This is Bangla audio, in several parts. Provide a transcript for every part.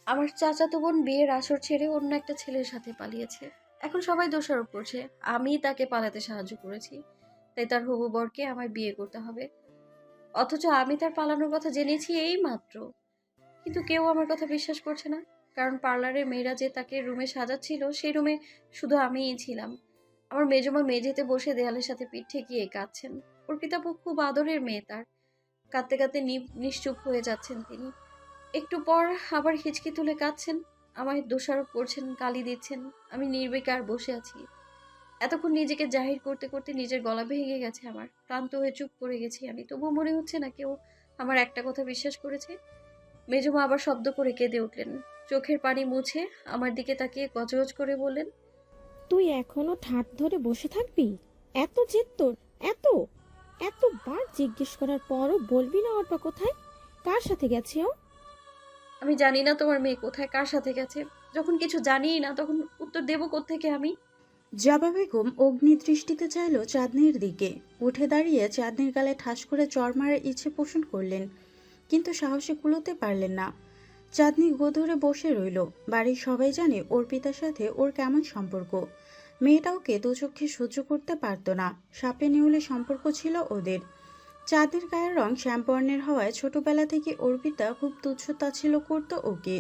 আমার চাচাতো বোন বিয়ের আসর ছেড়ে অন্য একটা ছেলের সাথে পালিয়েছে। এখন সবাই দোষারোপ করছে আমি তাকে পালাতে সাহায্য করেছি, তাই তার হবু বরকে আমায় বিয়ে করতে হবে। অথচ আমি তার পালানোর কথা জেনেছি এই মাত্র। কিন্তু কেউ আমার কথা বিশ্বাস করছে না, কারণ পার্লারের মেয়েরা যে তাকে রুমে সাজাচ্ছিল সেই রুমে শুধু আমিই ছিলাম। আমার মেজমা মেঝেতে বসে দেয়ালের সাথে পিঠ ঠেকিয়ে কাঁদছেন। অর্পিতা খুব আদরের মেয়ে তার। কাঁদতে কাঁদতে নিশ্চুপ হয়ে যাচ্ছেন তিনি। একটু পর আবার হিচকি তুলে কাঁদছেন। আমায় দোষারোপ করছেন, গালি দিচ্ছেন। আমি নির্বিকার বসে আছি। এতক্ষণ নিজেকে জাহির করতে করতে নিজের গলা ভেঙে গেছে আমার। ক্লান্ত হয়ে চুপ করে গেছি আমি। তবুও মনে হচ্ছে না কেউ আমার একটা কথা বিশ্বাস করেছে। মেজমা আবার শব্দ করে কেঁদে উঠলেন। চোখের পানি মুছে আমার দিকে তাকিয়ে গজগজ করে বললেন, তুই এখনো ঠাট ধরে বসে থাকবি? এত জেদ তোর? এত এতবার জিজ্ঞেস করার পরও বলবি না অর্পা কোথায়, কার সাথে গেছে ও? আমি জানি না তোমার মেয়ে কোথায়, কার সাথে গেছে। যখন কিছু জানিই না তখন উত্তর দেব কোত্থেকে আমি? জবা বেগম অগ্নিদৃষ্টিতে চাইল চাঁদনির দিকে। উঠে দাঁড়িয়ে চাঁদনির গালে ঠাস করে চড় মারার ইচ্ছে পোষণ করলেন, কিন্তু সাহসে কুলোতে পারলেন না। চাঁদনি গো ধরে বসে রইল। বাড়ির সবাই জানে ওর পিতার সাথে ওর কেমন সম্পর্ক। মেয়েটা ওকে দুচোখে সহ্য করতে পারত না। সাপে নেউলে সম্পর্ক ছিল ওদের। চাঁদনির গায়ের রং শ্যামবর্ণের হওয়ায় ছোটবেলা থেকে অর্পিতা খুব তুচ্ছ তাচ্ছিল্য করত ওকে।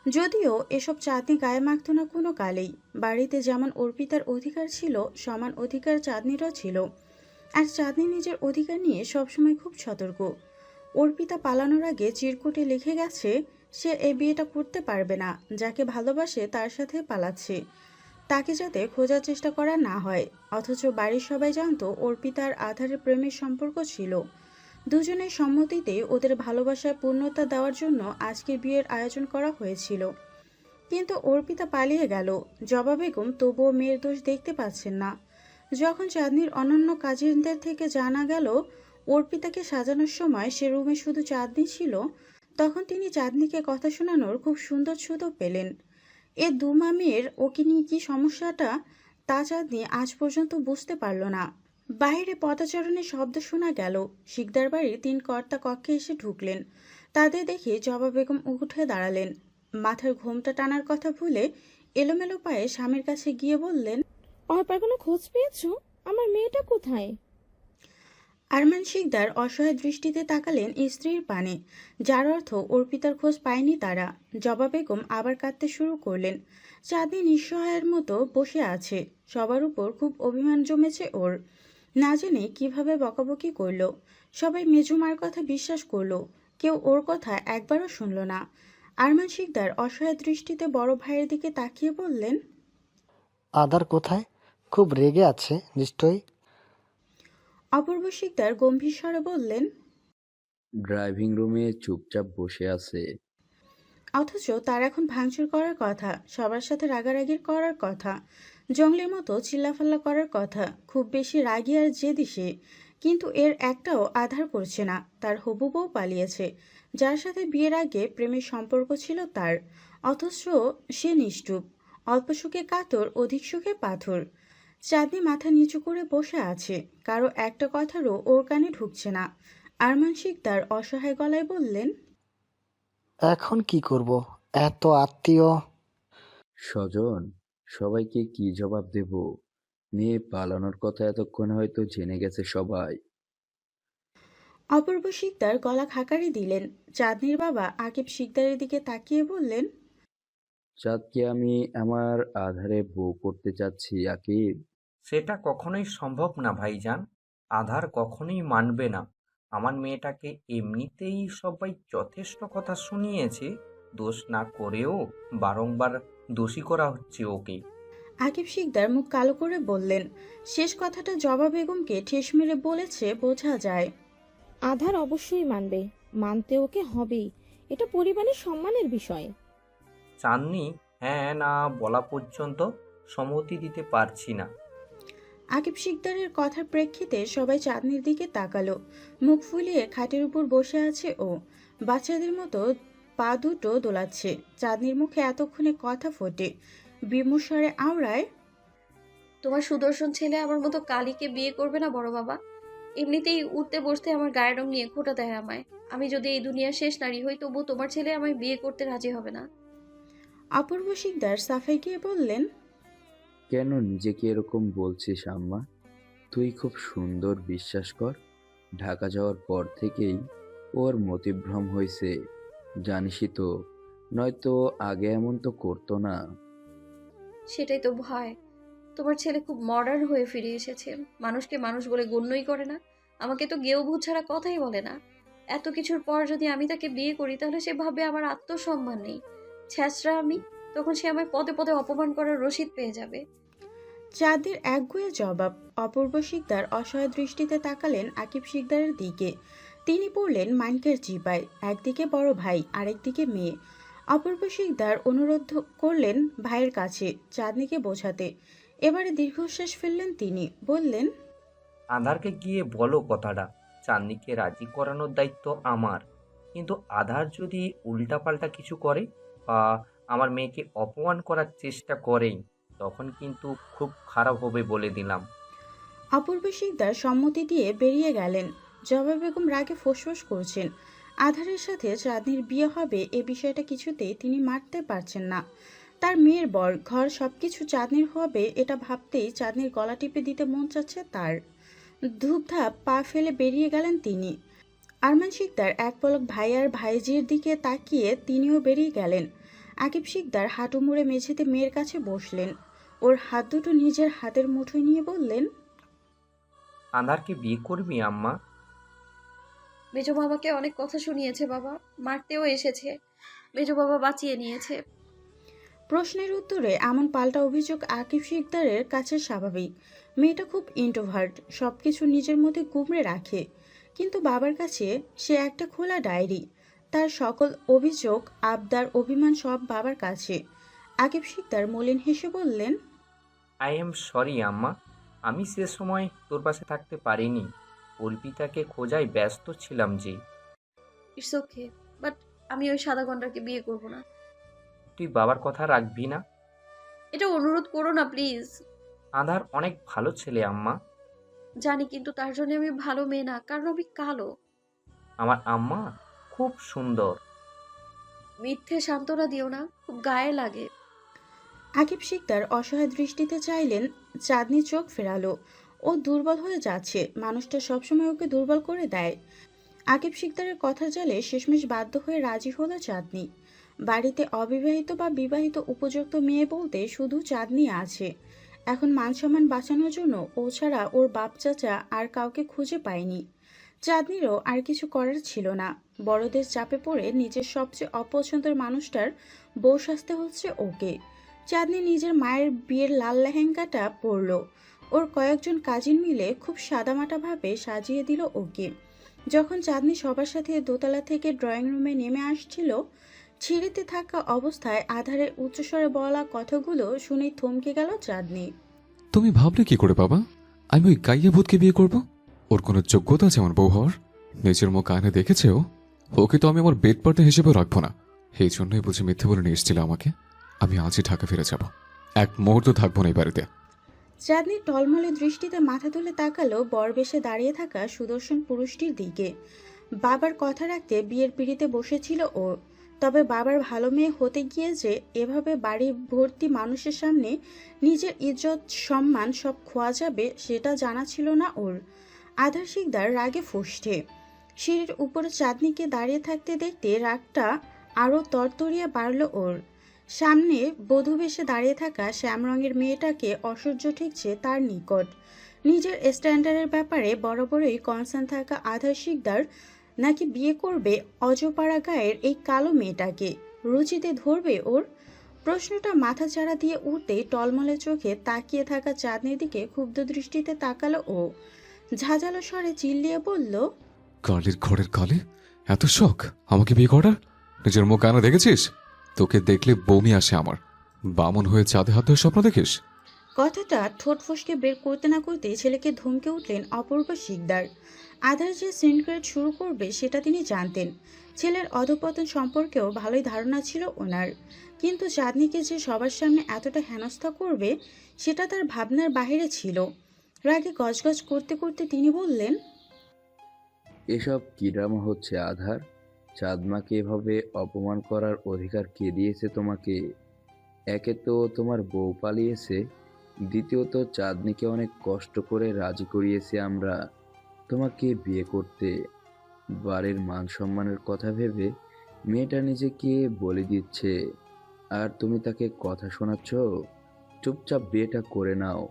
যদিও এসব চাঁদনি গায়ে মাখত না কোনো কালেই। বাড়িতে যেমন অর্পিতার অধিকার ছিল, সমান অধিকার চাঁদনিরও ছিল। আর চাঁদনি নিজের অধিকার নিয়ে সবসময় খুব সতর্ক। অর্পিতা পালানোর আগে চিরকুটে লিখে গেছে সে এ বিয়েটা করতে পারবে না। যাকে ভালোবাসে তার সাথে পালাচ্ছে, তাকে যাতে খোঁজার চেষ্টা করা না হয়। অথচ বাড়ির সবাই জানতো অর্পিতার আধারে প্রেমের সম্পর্ক ছিল। দুজনের সম্মতিতে ওদের ভালোবাসায় পূর্ণতা দেওয়ার জন্য আজকের বিয়ের আয়োজন করা হয়েছিল। কিন্তু অর্পিতা পালিয়ে গেল। জবা বেগম তবুও মেয়ের দোষ দেখতে পাচ্ছেন না। যখন চাঁদনির অনন্য কাজিনদের থেকে জানা গেল অর্পিতাকে সাজানোর সময় সে রুমে শুধু চাঁদনি ছিল, তখন তিনি চাঁদনিকে কথা শোনানোর খুব সুন্দর সুযোগ পেলেন। এ দুমা মেয়ের ওকে নিয়ে কী সমস্যাটা তা চাঁদনি আজ পর্যন্ত বুঝতে পারল না। বাইরে পদচারণের শব্দ শোনা গেল। শিকদার বাড়ির ৩ কর্তা কক্ষে এসে ঢুকলেন। তাদের দেখে জবা বেগম উঠে দাঁড়ালেন। মাথার ঘোমটা টানার কথা ভুলে এলোমেলো পায়ে স্বামীর কাছে গিয়ে বললেন, অর্পার কোনো খোঁজ পেয়েছো? আমার মেয়েটা কোথায়? আরমান শিকদার অসহায় দৃষ্টিতে তাকালেন স্ত্রীর পানে, যার অর্থ অর্পিতার খোঁজ পায়নি তারা। জবা বেগম আবার কাঁদতে শুরু করলেন। চাঁদনি নিঃসহায়ের মতো বসে আছে। সবার উপর খুব অভিমান জমেছে ওর। না জেনে কিভাবে বকাবকি করলো। সবাই মেজুমার কথা বিশ্বাস করলো, কেউ ওর কথা একবারও শুনল না। আরমান শিকদার অসহায় দৃষ্টিতে বড় ভাইয়ের দিকে তাকিয়ে বললেন, আদার কোথায়? খুব রেগে আছে নিশ্চয়ই। অপূর্ব শিকদার গম্ভীর স্বরে বললেন, ড্রাইভিং রুমে চুপচাপ বসে আছে। অথচ তার এখন ভাঙচুর করার কথা, সবার সাথে রাগারাগির করার কথা, জঙ্গলের মতো চিল্লাফাল্লা করার কথা। খুব বেশি রাগী আর জেদি সে। কিন্তু এর একটাও আধার করছে না। তার হবু বউ পালিয়েছে, যার সাথে বিয়ের আগে প্রেমের সম্পর্ক ছিল তার। অথচ সে নিষ্ঠুপ, অল্প সুখে কাতর, অধিক সুখে পাথর। চাঁদনি মাথা নিচু করে বসে আছে। কারো একটা কথারও ওর কানে ঢুকছে না। আরমান শিকদার অসহায় গলায় বললেন, এখন কি করব? এত আত্মীয়। স্বজন, সবাইকে কি জবাব দেব? মেয়ে পালানোর কথা এতক্ষণে হয়তো জেনে গেছে সবাই। অপূর্ব শিকদার গলা খাকারি দিলেন। চাঁদনির বাবা আকিব শিকদারের দিকে তাকিয়ে বললেন, চাঁদকে আমি আমার আধারে বউ করতে চাচ্ছি আকিব। সেটা কখনোই সম্ভব না ভাইজান। আধার কখনোই মানবে না। আমার মেয়েটাকে এমনিতেই সবাই যথেষ্ট কথা শুনিয়েছে। দোষ না করেও বারংবার দোষী করা হচ্ছে ওকে। আকিব শিকদার মুখ কালো করে বললেন। শেষ কথাটা জবা বেগমকে ঠেস মেরে বলেছে বোঝা যায়। আধার অবশ্যই মানবে, মানতে ওকে হবেই। এটা পরিবারের সম্মানের বিষয়। চাঁদনি হ্যাঁ না বলা পর্যন্ত সম্মতি দিতে পারছি না। আকিব শিকদারের কথার প্রেক্ষিতে সবাই চাঁদনির দিকে তাকালো। মুখ ফুলিয়ে খাটের উপর বসে আছে ও। বাচ্চাদের মতো পা দুটো দোলাচ্ছে। চাঁদনির মুখে এতক্ষণে কথা ফোটে। বিমর্ষরে আওড়ায়, তোমার সুদর্শন ছেলে আমার মতো কালীকে বিয়ে করবে না বড় বাবা। এমনিতেই উঠতে বসতে আমার গায়ের রং নিয়ে খোঁটা দেয় আমায়। আমি যদি এই দুনিয়ার শেষ নারী হই, তবু তোমার ছেলে আমায় বিয়ে করতে রাজি হবে না। অপূর্ব শিকদার সাফাই গিয়ে বললেন, কেন নিজেকে এরকম বলছিস আম্মা? তুই খুব সুন্দর, বিশ্বাস কর। ঢাকা যাওয়ার পর থেকেই ওর মতিভ্রম হয়েছে, জানিসই তো। নয়তো আগে এমন তো করতো না। সেটাই তো ভয়। তোমার ছেলে খুব মডার্ন হয়ে ফিরে এসেছে। মানুষকে মানুষ বলে গণ্যই করে না। আমাকে তো গেও ভূত ছাড়া কথাই বলে না। এত কিছুর পর যদি আমি তাকে বিয়ে করি, তাহলে সে ভাবে আমার আত্মসম্মান নেই। ছ্যাঁচড়া আমি। তখন সে আমায় পদে পদে অপমান করার রসিদ পেয়ে যাবে। চাঁদের একগুঁয়ে জবাব। অপূর্ব শিকদার অসহায় দৃষ্টিতে তাকালেন আকিব শিকদারের দিকে। তিনি পড়লেন মাইন্ডের চিপায়, একদিকে বড় ভাই, আরেকদিকে মেয়ে। অপূর্ব শিকদার অনুরোধ করলেন ভাইয়ের কাছে চাঁদনিকে বোঝাতে। এবারে দীর্ঘশ্বাস ফেললেন তিনি, বললেন, আধারকে গিয়ে বলো কথাটা। চাঁদনিকে রাজি করানোর দায়িত্ব আমার। কিন্তু আধার যদি উল্টাপাল্টা কিছু করে বা আমার মেয়েকে অপমান করার চেষ্টা করে, তখন কিন্তু খুব খারাপ হবে বলে দিলাম। অপূর্ব শিকদার সম্মতি দিয়ে বেরিয়ে গেলেন। জবা বেগম রাগে ফোঁসফোঁস করছেন। আধারের সাথে চাঁদনির বিয়ে হবে এ বিষয়টা কিছুতেই তিনি মানতে পারছেন না। তার মেয়ের বর, ঘর সবকিছু চাঁদনির হবে এটা ভাবতেই চাঁদনির গলা টিপে দিতে মন চাচ্ছে তার। ধূপধাপ পা ফেলে বেরিয়ে গেলেন তিনি। আরমান শিকদার এক পলক ভাই আর ভাইজির দিকে তাকিয়ে তিনিও বেরিয়ে গেলেন। আকিব শিকদার হাঁটু মুড়ে মেঝেতে মেয়ের কাছে বসলেন। ওর হাত দুটো নিজের হাতের মুঠোয় নিয়ে বললেন, আধারকে বিয়ে করবি আম্মা? মেজো বাবাকে অনেক কথা শুনিয়েছে বাবা, মারতেও এসেছে। মেজো বাবা বাঁচিয়ে নিয়েছে। প্রশ্নের উত্তরে এমন পাল্টা অভিযোগ আকিব শিকদারের কাছে স্বাভাবিক। মেয়েটা খুব ইন্ট্রোভার্ট, সবকিছু নিজের মধ্যে গুমড়ে রাখে। কিন্তু বাবার কাছে সে একটা খোলা ডায়েরি। তার সকল অভিযোগ, আবদার, অভিমান সব বাবার কাছে। আকিব শিকদার মলিন হেসে বললেন, আই এম সরি আম্মা। আমি সে সময় তোর পাশে থাকতে পারিনি। অর্পিতাকে খোঁজায় ব্যস্ত ছিলাম যে। ইটস ওকে, বাট আমি ওই সাদা গন্ডারকে বিয়ে করব না। তুই বাবার কথা রাখবি না? এটা অনুরোধ করো না প্লিজ। আধার অনেক ভালো ছেলে আম্মা। জানি, কিন্তু তার জন্য আমি ভালো মেয়ে না, কারণ আমি কালো। আমার আম্মা খুব সুন্দর। মিথ্যে সান্ত্বনা দিও না, খুব গায়ে লাগে। আকিব শিকদার অসহায় দৃষ্টিতে চাইলেন। চাঁদনি চোখ ফেরালো। ও দুর্বল হয়ে যাচ্ছে, মানুষটা সবসময় ওকে দুর্বল করে দেয়। আকিব শিকদারের কথার জালে শেষমেশ বাধ্য হয়ে রাজি হলো চাঁদনি। বাড়িতে অবিবাহিত বা বিবাহিত উপযুক্ত মেয়ে বলতে শুধু চাঁদনি আছে। এখন মান সম্মান বাঁচানোর জন্য ও ছাড়া ওর বাপ চাচা আর কাউকে খুঁজে পায়নি। চাঁদনিরও আর কিছু করার ছিল না। বড়দের চাপে পড়ে নিজের সবচেয়ে অপছন্দের মানুষটার বউ সাজতে হচ্ছে ওকে। চাঁদনি নিজের মায়ের বিয়ের লাল লেহেঙ্গাটা পরল। ওর কয়েকজন কাজিন মিলে খুব সাদামাটাভাবে সাজিয়ে দিল ওকে। যখন চাঁদনি সবার সাথে দোতলা থেকে ড্রয়িং রুমে নেমে আসছিল, সিঁড়িতে থাকা অবস্থায় আধারের উচ্চস্বরে বলা কথাগুলো শুনেই থমকে গেল চাঁদনি। তুমি ভাবলে কি করে বাবা আমি ওই গাইয়া ভূতকে বিয়ে করব? ওর কোনো যোগ্যতা আছে আমার বউ হওয়ার? নিজের মুখ আয়না দেখেছে ও? ওকে তো আমি আমার বেড পার্টনার হিসেবেও রাখবো না। এই জন্যই বুঝে মিথ্যে বলে নিয়ে এসেছিল আমাকে। আমি আজই ঢাকা ফিরে যাব, এক মুহূর্ত থাকবো না এই বাড়িতে। চাঁদনি টলমলে দৃষ্টিতে মাথা তুলে তাকালো বরবেশে দাঁড়িয়ে থাকা সুদর্শন পুরুষটির দিকে। বাবার কথা রাখতে বিয়ের পিঁড়িতে বসেছিল ও। তবে বাবার ভালো মেয়ে হতে গিয়ে যে এভাবে বাড়ি ভর্তি মানুষের সামনে নিজের ইজ্জত সম্মান সব খোয়া যাবে সেটা জানা ছিল না ওর। আধার শিকদার রাগে ফুঁসছে। সিঁড়ির উপরে চাঁদনিকে দাঁড়িয়ে থাকতে দেখতে রাগটা আরও তরতরিয়ে বাড়ল ওর। সামনে বধূ বেশে দাঁড়িয়ে থাকা শ্যামরঙের মেয়েটাকে অসহ্য ঠেকছে তার নিকট। নিজের স্ট্যান্ডার্ডের ব্যাপারে বরাবরই কনসার্ন থাকা আধার শিকদার নাকি বিয়ে করবে অজপাড়া গায়ের এই কালো মেয়েটাকে? রুচিতে ধরবে ওর? প্রশ্নটা মাথা চাড়া দিয়ে উঠতেই টলমলে চোখে তাকিয়ে থাকা চাঁদনির দিকে ক্ষুব্ধ দৃষ্টিতে তাকালো ও। ঝাঁঝালো স্বরে চিল্লিয়ে বলল, কালের ঘরের কালে এত শখ আমাকে বিয়ে করার? নিজের মুখ আয়না দেখেছিস? তোকে দেখলে বমি আসে আমার। বামন হয়ে চাঁদে হাত ধরে স্বপ্ন দেখিস? কথাটা ঠোঁট ফসকে বের করতে না করতে ছেলেকে ধমকে উঠলেন অপূর্ব শিকদার। আধার যে সিনক্রেট শুরু করবে সেটা তিনি জানতেন। ছেলের অধঃপতন সম্পর্কেও ভালোই ধারণা ছিল ওনার। কিন্তু চাঁদনিকে যে সবার সামনে এতটা হেনস্থা করবে সেটা তার ভাবনার বাহিরে ছিল। রাগে গজগজ করতে করতে তিনি বললেন, এসব কি ড্রামা হচ্ছে আধার? চাঁদমাকে এভাবে অপমান করার অধিকার কে দিয়েছে তোমাকে? একে তো তোমার বউ পালিয়েছে, দ্বিতীয়ত চাঁদনিকে অনেক কষ্ট করে রাজি করিয়েছি আমরা তোমাকে বিয়ে করতে। বাড়ির মান সম্মানের কথা ভেবে মেয়েটা নিজেকে বলে দিচ্ছে, আর তুমি তাকে কথা শোনাচ্ছ? চুপচাপ বিয়েটা করে নাও।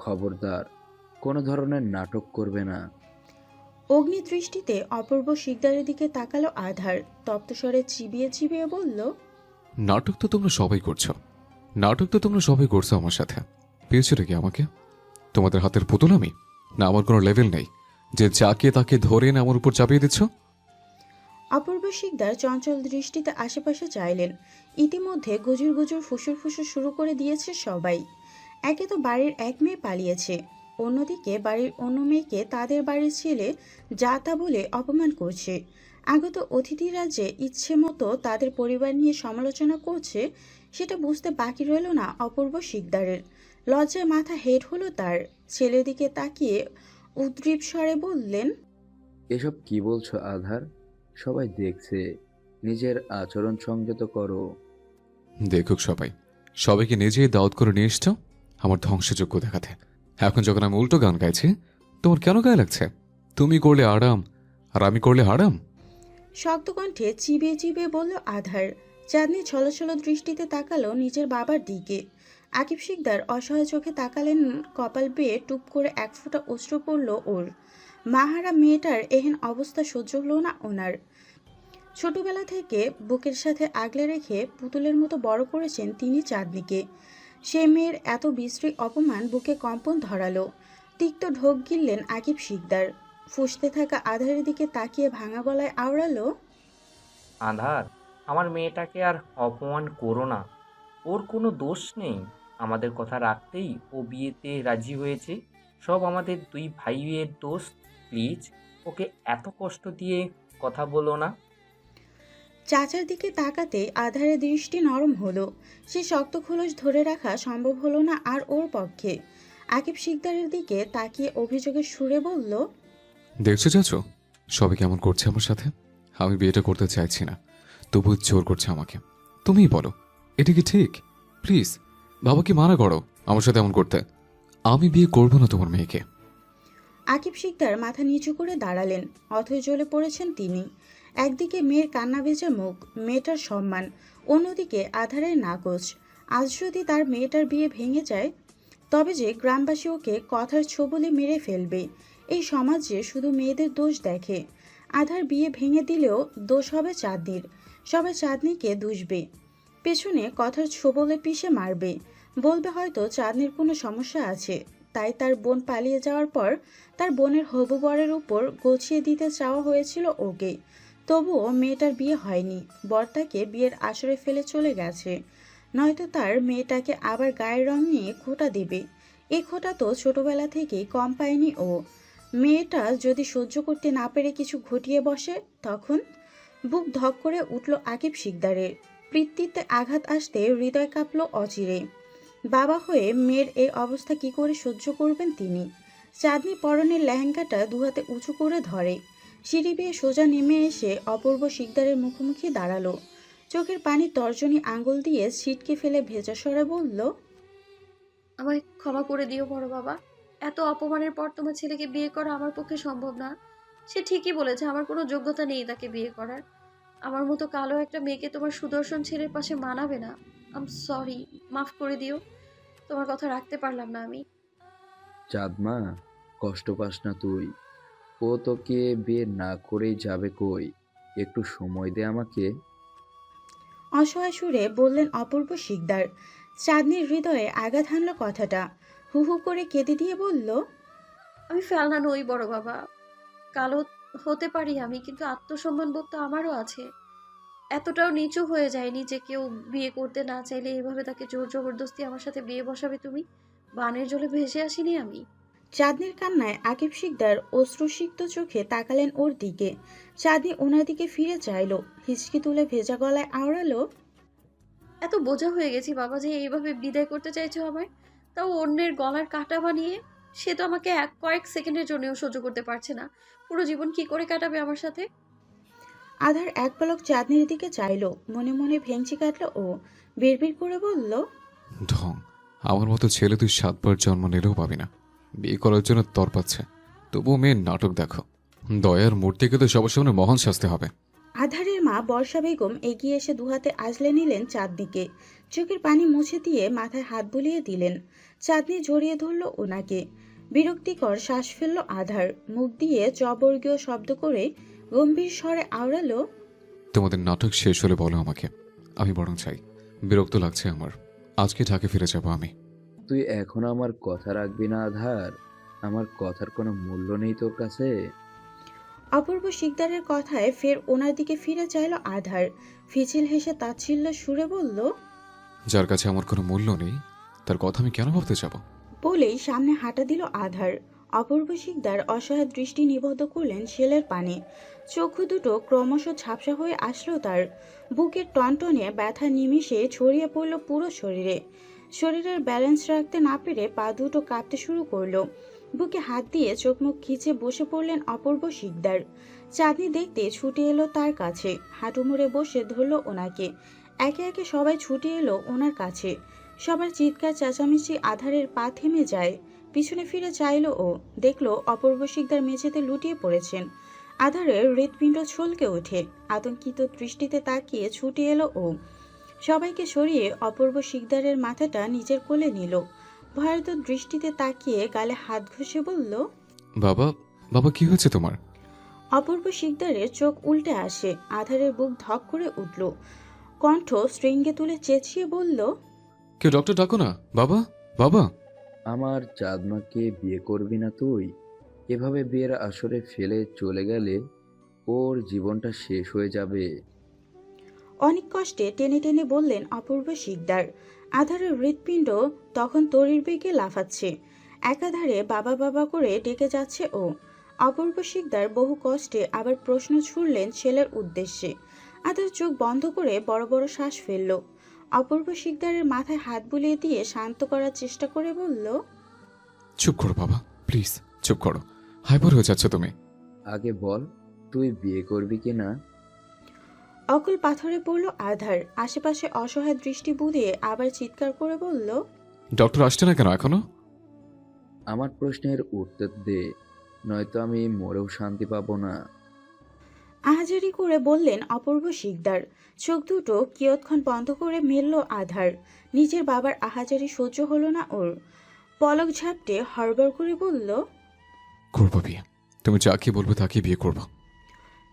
খবরদার, কোনো ধরনের নাটক করবে না। অগ্নিদৃষ্টিতে অপূর্ব শিকদারের দিকে তাকালো আধার, তপ্তস্বরে চিবিয়ে চিবিয়ে বলল, নাটক তো তোমরা সবাই করছো, নাটক তো তোমরা সবাই করছো আমার সাথে। পেয়েছোটা কি আমাকে? তোমাদের হাতের পুতুল আমি? না আমার কোনো লেভেল নেই যে যাকে তাকে ধরে না আমার উপর চাপিয়ে দিচ্ছ? অপূর্ব শিকদার চঞ্চল দৃষ্টিতে আশেপাশে চাইলেন। ইতিমধ্যে গুজুর গুজুর ফুসুর ফুসুর শুরু করে দিয়েছে সবাই। একে তো বাড়ির এক মেয়ে পালিয়েছে, অন্যদিকে বাড়ির অন্য মেয়েকে তাদের বাড়ির ছেলে যা তা বলে অপমান করছে। আগত অতিথিরা যে ইচ্ছে মতো তাদের পরিবার নিয়ে সমালোচনা করছে সেটা বুঝতে বাকি রইল না অপূর্ব শিকদারের। লজ্জায় মাথা হেঁট হলো তার। ছেলের দিকে তাকিয়ে উদ্গ্রীব স্বরে বললেন, এসব কি বলছো আধার? সবাই দেখছে, নিজের আচরণ সংযত করো। দেখুক সবাই, সবাইকে নিজেই দাওয়াত করে নিয়ে এসছো আমার ধ্বংসযোগ্য দেখাতে। এখন যখন আমি উল্টো গান গাইছি, তোমার কেন গায়ে লাগছে? তুমি করলে আরাম আর আমি করলে হারাম? শক্ত কণ্ঠে চিবিয়ে চিবিয়ে বলল আধার। চাঁদনি ছলছল দৃষ্টিতে তাকালো নিজের বাবার দিকে। আকিব শিকদার অসহায় চোখে তাকালেন, কপাল বেয়ে টুপ করে এক ফোঁটা অশ্রু পড়ল ওর। মাহারা মেয়েটার এহেন অবস্থা সহ্য হলো না ওনার। ছোটবেলা থেকে বুকের সাথে আগলে রেখে পুতুলের মতো বড় করেছেন তিনি চাঁদনিকে। সে মেয়ের এত বিশ্রী অপমান বুকে কম্পন ধরালো। তিক্ত ঢোক গিললেন আকিব শিকদার। ফুঁসতে থাকা আধারের দিকে তাকিয়ে ভাঙা গলায় আওড়ালো, আধার, আমার মেয়েটাকে আর অপমান করো না। ওর কোনো দোষ নেই। আমাদের কথা রাখতেই ও বিয়েতে রাজি হয়েছে। সব আমাদের দুই ভাইয়ের দোষ। প্লিজ, ওকে এত কষ্ট দিয়ে কথা বলো না। চাচার দিকে তাকাতে আধারের দৃষ্টি নরম হলো। সে শক্ত খোলস ধরে রাখা সম্ভব হলো না আর ওর পক্ষে। আকিব শিকদারের দিকে তাকিয়ে অভিযোগের সুরে বলল, দেখছো চাচো, সবাই কেমন করছে আমার সাথে? আমি বিয়েটা করতে চাইছি না, তবু জোর করছে আমাকে। তুমিই বলো, এটা কি ঠিক? প্লিজ বাবাকে মানা করো আমার সাথে এমন করতে। আমি বিয়ে করবো না তোমার মেয়েকে। আকিব শিকদার মাথা নিচু করে দাঁড়ালেন। অথই জ্বলে পড়েছেন তিনি। একদিকে মেয়ের কান্না ভেজা মুখ, মেয়েটার সম্মান, অন্যদিকে আধারের নাকচ। আজ যদি তার মেয়েটার বিয়ে ভেঙে যায়, তবে যে গ্রামবাসী ওকে কথার ছোবলে মেরে ফেলবে। এই সমাজে শুধু মেয়েদের দোষ দেখে। আধার বিয়ে ভেঙে দিলেও দোষ হবে চাঁদনির। সবাই চাঁদনিকে দুষবে, পেছনে কথার ছোবলে পিষে মারবে। বলবে হয়তো চাঁদনির কোনো সমস্যা আছে, তাই তার বোন পালিয়ে যাওয়ার পর তার বোনের হবু বরের উপর গছিয়ে দিতে চাওয়া হয়েছিল ওকে। তবুও মেয়েটার বিয়ে হয়নি। বরটাকে বিয়ের আসরে ফেলে চলে গেছে। নয়তো তার মেয়েটাকে আবার গায়ের রং নিয়ে খোঁটা দেবে। এই খোঁটা তো ছোটবেলা থেকেই কম পায়নি ও। মেয়েটা যদি সহ্য করতে না পেরে কিছু ঘটিয়ে বসে, তখন বুক ধক করে উঠল আকিব শিকদারের। পিতৃত্বে আঘাত আসতে হৃদয় কাঁপল অচিরে। বাবা হয়ে মেয়ের এই অবস্থা কি করে সহ্য করবেন তিনি? চাঁদনি পরনের লেহেঙ্গাটা দুহাতে উঁচু করে ধরে। সিঁড়ি বেয়ে সোজা নেমে এসে অপূর্ব শিকদারের মুখোমুখি দাঁড়ালো। চোখের পানি তর্জনী আঙ্গুল দিয়ে ছিটকে ফেলে ভেজা স্বরে বলল, আমায় ক্ষমা করে দিও বড় বাবা। এত অপমানের পর তোমার ছেলেকে বিয়ে করা আমার পক্ষে সম্ভব না। সে ঠিকই বলেছে, আমার কোনো যোগ্যতা নেই তাকে বিয়ে করার। আমার মতো কালো একটা মেয়েকে তোমার সুদর্শন ছেলের পাশে মানাবে না। আম সরি, মাফ করে দিও। তোমার কথা রাখতে পারলাম না আমি। চাঁদমা, কষ্ট পাস না তুই। ও তোকে বিয়ে না করেই যাবে কই? একটু সময় দে আমাকে। অসহায় সুরে বললেন অপূর্ব শিকদার। চাঁদনির হৃদয়ে আঘাত হানল কথাটা। হু হু করে কেঁদে দিয়ে বলল, আমি ফেলনা নই বড় বাবা। কালো হতে পারি আমি, কিন্তু আত্মসম্মান বোধ তো আমারও আছে। এতটাও নিচু হয়ে যায়নি যে কেউ বিয়ে করতে না চাইলে এভাবে তাকে জোর জবরদস্তি আমার সাথে বিয়ে বসাবে তুমি। বানের জলে ভেসে আসিনি আমি। চাঁদনির কান্নায় আকিব শিকদার অশ্রুসিক্ত চোখে তাকালেন ওর দিকে। চাঁদনি ওনার দিকে ফিরে চাইল। হিচকি তুলে ভেজা গলায় আওড়ালো, এত বোঝা হয়ে গেছি বাবা যে এইভাবে বিদায় করতে চাইছো আমায়, তাও অন্যের গলার কাঁটা বানিয়ে। সে তো আমাকে কয়েক সেকেন্ডের জন্যও সহ্য করতে পারছে না। পুরো জীবন কি করে কাটাবে আমার সাথে? আধার এক পলক চাঁদনির দিকে চাইলো, মনে মনে ভেঙচি কাটলো ও বিড়বিড় করে বলল, ঢং, আমার মতো ছেলে তুই 7 বার জন্ম নিলেও পাবি না। বিয়ে করার জন্য তর পাচ্ছে, তবুও মেয়ের নাটক দেখো। দয়ার মূর্তিকে তো সবার সামনে মহান শাস্তি হবে। আধারের মা বর্ষা বেগম এগিয়ে এসে দুহাতে আজলে নিলেন চাঁদনিকে। চোখের পানি মুছে দিয়ে মাথায় হাত বুলিয়ে দিলেন। চাঁদনি জড়িয়ে ধরল ওনাকে। বিরক্তিকর শ্বাস ফেলল আধার, মুখ দিয়ে চবর্গীয় শব্দ করে গম্ভীর স্বরে আওড়ালো, তোমাদের নাটক শেষ হলে বলো আমাকে, আমি বরং চাই। বিরক্ত লাগছে আমার, আজকে ঢাকে ফিরে যাবো আমি। তুই এখন আমার কথা রাখবি না আধার? আমার কথার কোনো মূল্য নেই তোর কাছে? অপূর্ব শিকদারের কথায় ফের ওনার দিকে ফিরে চাইল আধার। ফিছিল হেসে তাচ্ছিল্য সুরে বলল, যার কাছে আমার কোনো মূল্য নেই তার কথা আমি কেন ভাবতে যাব? বলেই সামনে হাঁটা দিল আধার। অপূর্ব শিকদার অসহায় দৃষ্টি নিবদ্ধ করলেন ছেলের পানে। চক্ষু দুটো ক্রমশ ঝাপসা হয়ে আসলো তার। বুকের টনটনে ব্যথা নিমিষে ছড়িয়ে পড়ল পুরো শরীরে। শরীরের ব্যালেন্স রাখতে না পেরে পা দুটো কাঁপতে শুরু করলো। বুকে হাত দিয়ে চোখ মুখ খিচে বসে পড়লেন অপূর্ব শিকদার। চাঁদনি দেখতে ছুটে এলো তার কাছে, হাঁটু মুড়ে বসে ধরল ওনাকে। একে একে সবাই ছুটে এলো ওনার কাছে। সবার চিৎকার চেঁচামেচি আধারের পা থেমে যায়। পিছনে ফিরে চাইল ও, দেখলো অপূর্ব শিকদার মেঝেতে লুটিয়ে পড়েছেন। আধারের হৃৎপিণ্ড ছলকে ওঠে। আতঙ্কিত দৃষ্টিতে তাকিয়ে ছুটে এলো ও, সবাইকে সরিয়ে অপূর্ব শিকদারের মাথাটা নিজের কোলে নিল। ভয়ার্ত দৃষ্টিতে তাকিয়ে গালে হাত ঘষে বলল, বাবা, বাবা কি হয়েছে তোমার? অপূর্ব শিকদারের চোখ উল্টে আসে। আধারের বুক ধক করে উঠল। কণ্ঠ শৃঙ্গে তুলে চেঁচিয়ে বলল, কেউ ডক্টর ডাকো না। বাবা, বাবা। আমার চাঁদমাকে বিয়ে করবি না তুই? এভাবে বিয়ের আসরে ফেলে চলে গেলে ওর জীবনটা শেষ হয়ে যাবে। অনেক কষ্টে টেনে টেনে বললেন অপূর্ব শিকদার। আধারের হৃৎপিণ্ড তখন তড়ির বেগে লাফাচ্ছে। একাধারে বাবা বাবা করে ডেকে যাচ্ছে ও। অপূর্ব শিকদার বহু কষ্টে আবার প্রশ্ন ছুড়লেন ছেলের উদ্দেশ্যে। আধার চোখ বন্ধ করে বড় বড় শ্বাস ফেলল। অপূর্ব শিকদারের মাথায় হাত বুলিয়ে দিয়ে শান্ত করার চেষ্টা করে বলল, চুপ করো বাবা, প্লিজ চুপ করো। হাইপার হয়ে যাচ্ছ তুমি। আগে বল, তুই বিয়ে করবি কি না? অকল পাথরে পড়ল আধার। আশেপাশে অসহায় দৃষ্টি বুলিয়ে আবার চিৎকার করে বলল, ডক্টর আসছে না কেন এখনো? আমার প্রশ্নের উত্তর দে, নয়তো আমি মরেও শান্তি পাবো না। আহাজারি করে বললেন অপূর্ব শিকদার। চোখ দুটো কিয়ৎক্ষণ বন্ধ করে মেলল আধার। নিজের বাবার আহাজারি সহ্য হলো না ওর। পলক ঝাপটে হড়বড় করে বলল, করবো বিয়ে, তুমি যাকে বলবে তাকে বিয়ে করবো।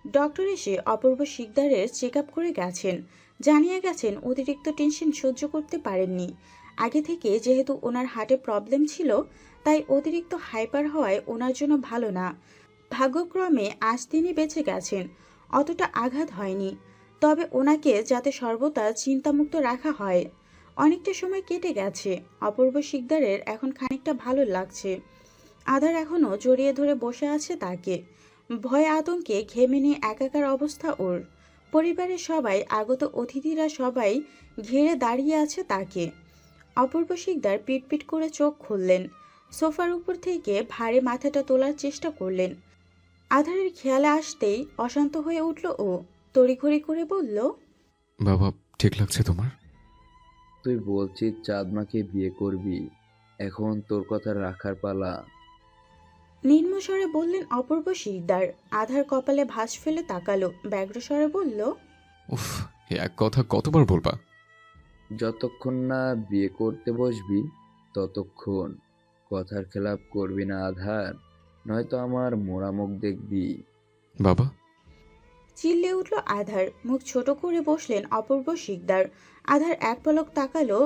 ডক্টর এসে অপূর্ব শিকদারের চেক আপ করে গেছেন। জানিয়ে গেছেন অতিরিক্ত টেনশন সহ্য করতে পারেননি। আগে থেকে যেহেতু ওনার হার্টে প্রবলেম ছিল, তাই অতিরিক্ত হাইপার হওয়ায় ওনার জন্য ভালো না। ভাগ্যক্রমে আজ তিনি বেঁচে গেছেন, অতটা আঘাত হয়নি। তবে ওনাকে যাতে সর্বদা চিন্তামুক্ত রাখা হয়। অনেকটা সময় কেটে গেছে। অপূর্ব শিকদারের এখন খানিকটা ভালো লাগছে। আধার এখনও জড়িয়ে ধরে বসে আছে তাকে। ভয়ে আতঙ্কে ঘেমে নিয়ে একাকার অবস্থা ওর। পরিবারের সবাই, আগত অতিথিরা সবাই ঘিরে দাঁড়িয়ে আছে তাকে। অপূর্ব শিকদার পিটপিট করে চোখ খুললেন। সোফার উপর থেকে ভারী মাথাটা তোলার চেষ্টা করলেন। আধারের খেয়ালে আসতেই অশান্ত হয়ে উঠল ও। তড়িঘড়ি করে বলল, বাবা, ঠিক লাগছে তোমার? তুই বলছিস চাঁদমাকে বিয়ে করবি, এখন তোর কথা রাখার পালা। নিম্নস্বরে বললেন অপূর্ব শিকদার। আধার কপালে ভাঁজ ফেলে তাকালো, ব্যগ্রস্বরে বলল, উফ, এক কথা কতবার বলবা? যতক্ষণ না বিয়ে করতে বসবি ততক্ষণ। কথার খেলাপ করবি না আধার, নয়তো আমার মোড়া মুখ দেখবি। বাবা। চিল্লে উঠল আধার। মুখ ছোট করে বসলেন অপূর্ব শিকদার। আধার এক পলক তাকালো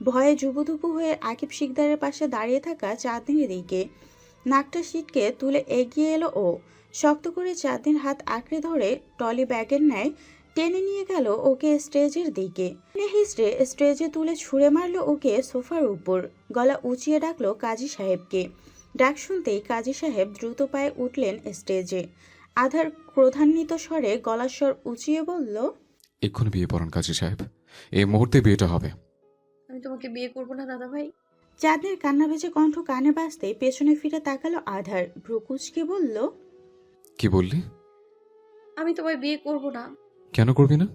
ভয়ে জুবুধুবু হয়ে আকিব শিকদারের পাশে দাঁড়িয়ে থাকা চাঁদনির দিকে। নাকটা সিটকে তুলে এগিয়ে এলো ও। শক্ত করে চাঁদনির হাত আঁকড়ে ধরে টলি ব্যাগের ন্যায় টেনে নিয়ে গেল ওকে স্টেজের দিকে। হিস্ট্রে স্টেজে তুলে ছুঁড়ে মারলো ওকে সোফার উপর। গলা উঁচিয়ে ডাকলো কাজী সাহেবকে। ডাক শুনতেই কাজী সাহেব দ্রুত পায়ে উঠলেন স্টেজে। আধার ক্রোধান্বিত স্বরে গলার স্বর উঁচিয়ে বলল, এক্ষুনি বিয়ে পড়ান কাজী সাহেব, এই মুহূর্তে বিয়েটা হবে। আমি তোমাকে বিয়ে করবো না দাদা ভাই। চাঁদনির কান্না ভেজে কণ্ঠ কানে বাজতেই পেছনে ফিরে তাকালো আধার, ভ্রুকুচকে বলল, কি বললি? আমি তোমায় বিয়ে করব না। কেন করবি না?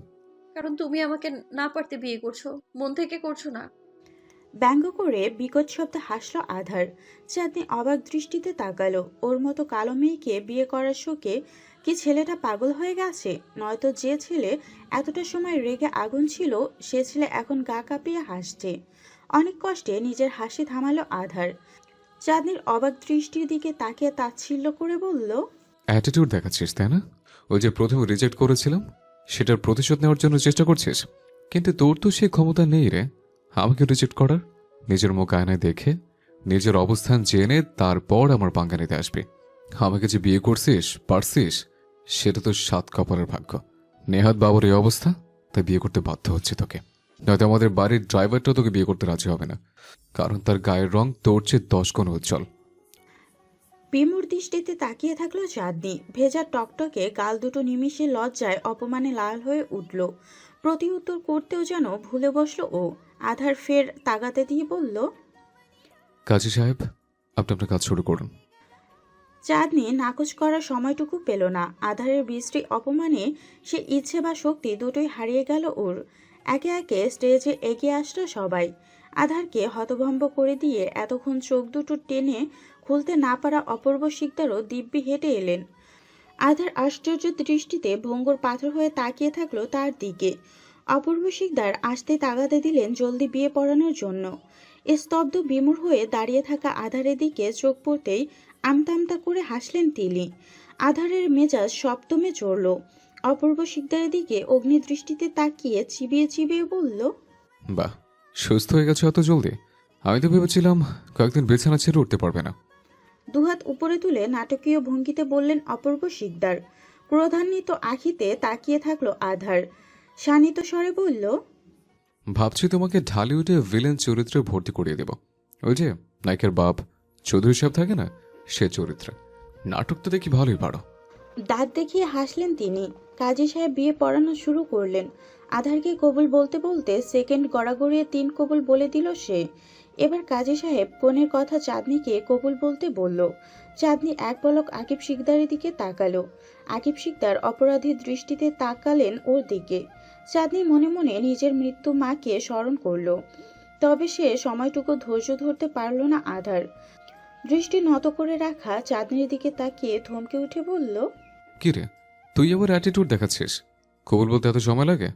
কারণ তুমি আমাকে না পারতে বিয়ে করছো, মন থেকে করছো না। ব্যঙ্গ করে বিকট শব্দে হাসল আধার। চাঁদনি অবাক দৃষ্টিতে তাকালো। ওর মতো কালো মেয়েকে বিয়ে করার শোকে কি ছেলেটা পাগল হয়ে গেছে? নয়তো যে ছেলে এতটা সময় রেগে আগুন ছিল, সে ছেলে এখন গা কাঁপিয়ে হাসছে। অনেক কষ্টে নিজের হাসি থামালো আধার। চাঁদনির অবাক দৃষ্টির দিকে তাকিয়ে তাচ্ছিল্য করে বলল, অ্যাটিটিউড দেখাচ্ছিস তাই না? ওই যে প্রথমে রিজেক্ট করেছিলাম, সেটার প্রতিশোধ নেওয়ার জন্য চেষ্টা করছিস। কিন্তু তোর তো সেই ক্ষমতা নেই রে আমাকে রিজেক্ট করার। নিজের মুখ আয়নায় দেখে নিজের অবস্থান জেনে তারপর আমার পাঙ্গা নিতে আসবি। আমাকে যে বিয়ে করছিস পারছিস, সেটা তো সাত কপালের ভাগ্য। নেহাত বাবুর এই অবস্থা, তাই বিয়ে করতে বাধ্য হচ্ছে তোকে। নয়তো আমাদের বাড়ির ড্রাইভারটাও তোকে বিয়ে করতে রাজি হবে না, কারণ তার গায়ের রং তোর চেয়ে 10 গুণ উজ্জ্বল। বিমূঢ় দৃষ্টিতে তাকিয়ে থাকলো চাঁদনি। ভেজা টকটকে গাল দুটো নিমিষে লজ্জায় অপমানে লাল হয়ে উঠল। প্রতি উত্তর করতেও যেন ভুলে বসলো ও। আধার ফের তাগাতে দিয়ে বলল, কাজী সাহেব, আপনি আপনার কাজ শুরু করুন। চাঁদনি নাকচ করার সময়টুকু পেল না। আধারের বিশ্রী অপমানে সে ইচ্ছে বা শক্তি দুটোই হারিয়ে গেল ওর। একে একে স্টেজে এগিয়ে আসলো সবাই। আধারকে হতভম্ব করে দিয়ে এতক্ষণ চোখ দুটো টেনে খুলতে না পারা অপূর্ব শিকদারও দিব্যি হেঁটে এলেন। আধার আশ্চর্য দৃষ্টিতে ভঙ্গুর পাথর হয়ে তাকিয়ে থাকলো তার দিকে। অপূর্ব শিকদার আসতে তাগাদে দিলেন জলদি বিয়ে পড়ানোর জন্য। স্তব্ধ বিমূঢ় হয়ে দাঁড়িয়ে থাকা আধারের দিকে চোখ পড়তেই আমতা আমতা করে হাসলেন তিনি। আধারের মেজাজ সপ্তমে চড়ল। অপূর্ব শিকদারের দিকে অগ্নিদৃষ্টিতে তাকিয়ে চিবিয়ে চিবিয়ে বলল, বাহ, সুস্থ হয়ে গেছে এত জলদি। আমি তো ভেবেছিলাম কয়েকদিন বিছানা ছেড়ে উঠতে পারবে না। দুহাত উপরে তুলে নাটকীয় ভঙ্গিতে বললেন অপূর্ব শিকদার। ক্রোধান্বিত আখিতে তাকিয়ে থাকলো আধার। শানিত স্বরে বলল, ভাবছি তোমাকে ঢালিউডে ভিলেন চরিত্রে ভর্তি করিয়ে দেব। ওই যে নায়কের বাপ চৌধুরী সাহেব থাকে না, সে চরিত্রে। নাটক তো দেখি ভালোই পারো। দাঁত দেখিয়ে হাসলেন তিনি। কাজী সাহেব বিয়ে পড়ানো শুরু করলেন। আধারকে কবুল বলতে বলতে সেকেন্ড গড়াগড়িয়ে 3 কবুল বলে দিল সে। এবার কাজী সাহেব কনের কথা চাঁদনিকে কবুল বলতে বলল। চাঁদনি এক পলক আকিব শিকদারের দিকে তাকালো। আকিব শিকদার অপরাধী দৃষ্টিতে তাকালেন ওর দিকে। চাঁদনি মনে মনে নিজের মৃত্যু মাকে স্মরণ করলো। তবে সে সময়টুকু ধৈর্য ধরতে পারল না আধার। দৃষ্টি নত করে রাখা চাঁদনির দিকে তাকিয়ে থমকে উঠে বলল, কি রে, তুই আবার অ্যাটিটিউড দেখাচ্ছিস? কবুল বলতে এত সময় লাগে?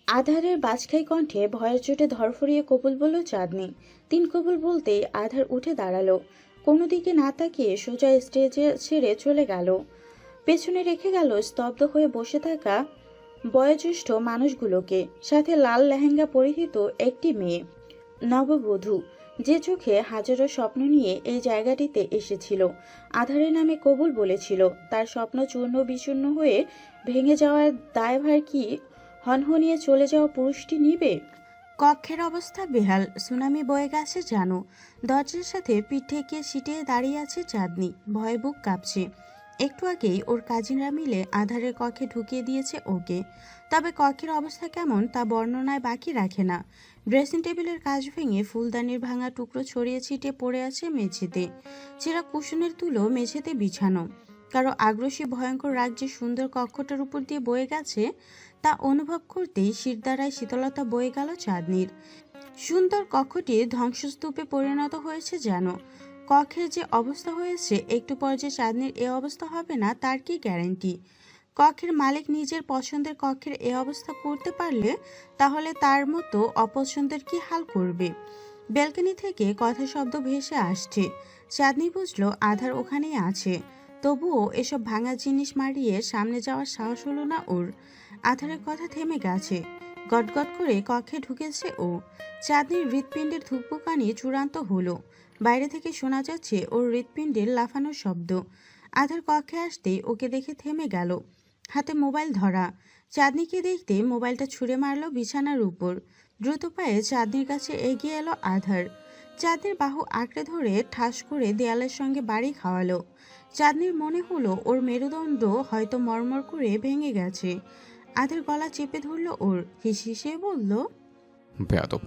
আধারের বাজখাই কণ্ঠে ভয়ের চোটে ধরফরিয়ে কবুল বলল চাঁদনি। 3 কবুল বলতেই আধার উঠে দাঁড়ালো। কোনো দিকে না তাকিয়ে সোজা স্টেজে ছেড়ে চলে গেল। পেছনে রেখে গেল স্তব্ধ হয়ে বসে থাকা বয়োজ্যেষ্ঠ মানুষগুলোকে, সাথে লাল লেহেঙ্গা পরিহিত একটি মেয়ে, নববধূ, যে চোখে হাজারো স্বপ্ন নিয়ে এই জায়গাটিতে এসেছিল। আধারের নামে কবুল বলেছিল। তার স্বপ্ন চূর্ণ বিচূর্ণ হয়ে ভেঙে যাওয়ার দায়ভার কি হনহনিয়ে চলে যাওয়া পুরুষটি নিবে? কক্ষের অবস্থা বেহাল। সুনামি বয়ে গেছে জানো। দরজার সাথে পিঠ ঠেকিয়ে সিটিয়ে দাঁড়িয়ে আছে চাঁদনি। ভয়ে বুক কাঁপছে। একটু আগেই ওর কাজিনরা মিলে আধারের কক্ষে ঢুকিয়ে দিয়েছে ওকে। তবে কক্ষের অবস্থা কেমন তা বর্ণনায় বাকি রাখে না। ড্রেসিং টেবিলের কাজ ভেঙে ফুলদানির ভাঙা টুকরো ছড়িয়ে ছিটিয়ে পড়ে আছে মেঝেতে। ছেঁড়া কুশনের তুলো মেঝেতে বিছানো। কারো আগ্রাসী ভয়ঙ্কর রাগ যে সুন্দর কক্ষটার উপর দিয়ে বয়ে গেছে তা অনুভব করতেই শিরদাঁড়ায় শীতলতা বয়ে গেল চাঁদনির। সুন্দর কক্ষটি ধ্বংসস্তূপে পরিণত হয়েছে যেন। কক্ষের যে অবস্থা হয়েছে, একটু পর যে চাঁদনির এ অবস্থা হবে না তার কি গ্যারান্টি? কক্ষের মালিক নিজের পছন্দের কক্ষের এ অবস্থা করতে পারলে তাহলে তার মতো অপছন্দের কি হাল করবে? ব্যালকনি থেকে কথা শব্দ ভেসে আসছে। চাঁদনি বুঝলো আধার ওখানেই আছে। তবুও এসব ভাঙা জিনিস মারিয়ে সামনে যাওয়ার সাহস হলো না ওর। আধারের কথা থেমে গেছে। গটগট করে কক্ষে ঢুকেছে ও। চাঁদনির হৃৎপিণ্ডের ধুকপুকানি চূড়ান্ত হলো। বাইরে থেকে শোনা যাচ্ছে ওর হৃৎপিণ্ডের লাফানোর শব্দ। আধার কক্ষে আসতেই ওকে দেখে থেমে গেল। হাতে মোবাইল ধরা। চাঁদনিকে দেখতে মোবাইলটা ছুঁড়ে মারল বিছানার উপর। দ্রুত পায়ে চাঁদনির কাছে এগিয়ে এলো আধার। চাঁদনির বাহু আঁকড়ে ধরে ঠাস করে দেয়ালের সঙ্গে বাড়ি খাওয়ালো। চাঁদনির মনে হলো ওর মেরুদণ্ড হয়তো মরমর করে ভেঙে গেছে। আধার গলা চেপে ধরল ওর। হিসিয়ে বলল, বেয়াদব,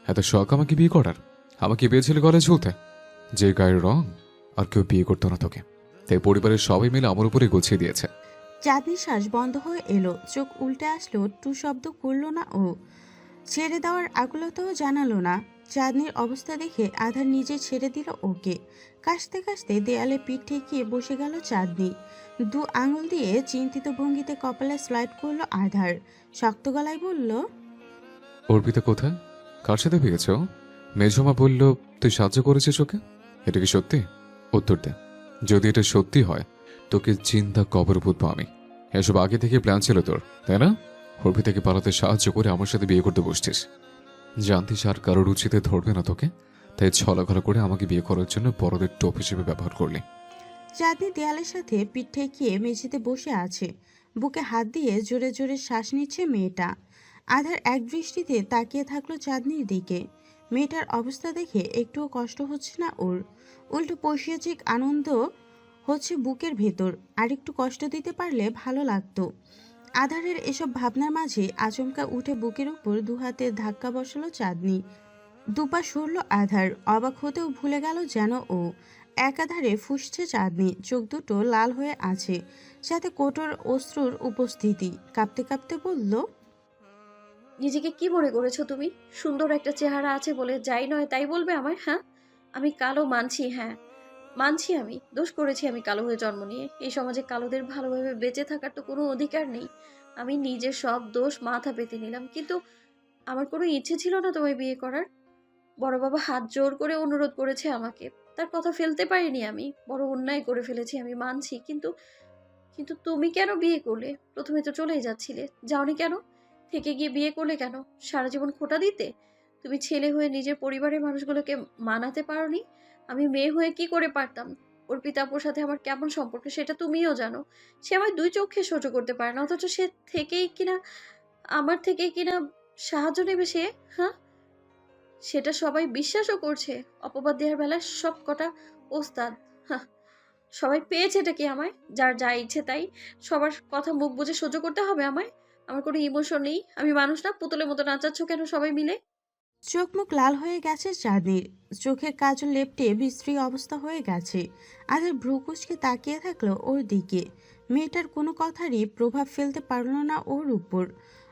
এত শখ আমাকে বিয়ে করার? আমাকে পেয়েছিল গলায় ঝুলতে, যে গায়ের রং আর কেউ বিয়ে করতো না তোকে, তাই পরিবারের সবাই মিলে আমার উপরে গুছিয়ে দিয়েছে। চাঁদনির শ্বাস বন্ধ হয়ে এলো, চোখ উল্টে আসলো, টু শব্দ করলো না ও। ছেড়ে দেওয়ার আকুলতাও জানালো না। চাঁদনির অবস্থা দেখে আধার নিজে ছেড়ে দিল ওকে। কাশতে কাশতে দেয়ালে পিঠ ঠেকিয়ে বসে গেল চাঁদনি। দু আঙুল দিয়ে চিন্তিত ভঙ্গিতে কপালে স্লাইড করলো আধার। শক্ত গলায় বলল, অর্পিতা কোথায়? কার সাথে পেয়েছ? মেজমা বলল তুই সাহায্য করেছিস ওকে। এটা কি সত্যি? উত্তর দে। যদি এটা সত্যি হয় তোকে চিন্তা কবর পুঁতবো আমি। এসব আগে থেকে প্ল্যান ছিল তোর, তাই না? অর্পিতাকে পালাতে সাহায্য করে আমার সাথে বিয়ে করতে বসছিস। জানতিস আর কারোর উচিতে ধরবে না তোকে, তাই ছলাঘলা করে আমাকে বিয়ে করার জন্য বড়দের টোপ হিসেবে ব্যবহার করলি। চাঁদনি দেয়ালের সাথে পিঠ ঠেকিয়ে মেঝেতে বসে আছে। বুকে হাত দিয়ে জোরে জোরে শ্বাস নিচ্ছে মেয়েটা। আধার এক দৃষ্টিতে তাকিয়ে থাকলো চাঁদনির দিকে। মেয়েটার অবস্থা দেখে একটুও কষ্ট হচ্ছে না ওর, উল্টো পৈশাচিক আনন্দ হচ্ছে বুকের ভেতর। আর একটু কষ্ট দিতে পারলে ভালো লাগতো। আধারের এসব ভাবনার মাঝে আচমকা উঠে বুকের উপর দুহাতে ধাক্কা বসালো চাঁদনি। দুপা সরল আধার, অবাক হতেও ভুলে গেল যেন ও। একাধারে ফুঁসছে চাঁদনি, চোখ দুটো লাল হয়ে আছে, সাথে কোটর অশ্রুর উপস্থিতি। কাঁপতে কাঁপতে বলল, নিজেকে কি মনে করেছো তুমি? সুন্দর একটা চেহারা আছে বলে যাই নয় তাই বলবে আমায়? হ্যাঁ, আমি কালো মানছি, হ্যাঁ মানছি, আমি দোষ করেছি, আমি কালো হয়ে জন্ম নিয়ে। এই সমাজে কালোদের ভালোভাবে বেঁচে থাকার তো কোনো অধিকার নেই। আমি নিজের সব দোষ মাথা পেতে নিলাম, কিন্তু আমার কোনো ইচ্ছে ছিল না তোমায় বিয়ে করার। বড় বাবা হাত জোর করে অনুরোধ করেছে আমাকে, তার কথা ফেলতে পারিনি আমি। বড় অন্যায় করে ফেলেছি, আমি মানছি, কিন্তু কিন্তু তুমি কেন বিয়ে করলে? প্রথমে তো চলেই যাচ্ছিলে, যাওনি কেন? থেকে গিয়ে বিয়ে করলে কেন? সারা জীবন খোঁটা দিতে? তুমি ছেলে হয়ে নিজের পরিবারের মানুষগুলোকে মানাতে পারোনি? আমি মেয়ে হয়ে কি করে পারতাম? ওর পিতাপুর সাথে আমার কেমন সম্পর্ক সেটা তুমিও জানো। সে আমায় দুই চোখে সহ্য করতে পারে না, অথচ সে থেকেই কিনা আমার থেকেই কিনা সাহায্য নেবে সে। হ্যাঁ, সেটা সবাই বিশ্বাসও করছে। অপবাদ দেওয়ার বেলায় সব কটা ওস্তাদ। হাহ, সবাই পেয়েছে এটা কি আমায়? যার যা ইচ্ছে তাই সবার কথা মুখ বুজে সহ্য করতে হবে আমায়? আমার কোনো ইমোশন নেই, আমি মানুষ না? পুতুলের মতো নাচাচ্ছ কেন সবাই মিলে? চোখ মুখ লাল হয়ে গেছে চাঁদনির, চোখের কাজল লেপটে বিশ্রী অবস্থা হয়ে গেছে। আধার ভ্রু কুঁচকে তাকিয়ে থাকলো ওর দিকে। মেয়েটার কোনো কথারই প্রভাব ফেলতে পারল না ওর উপর।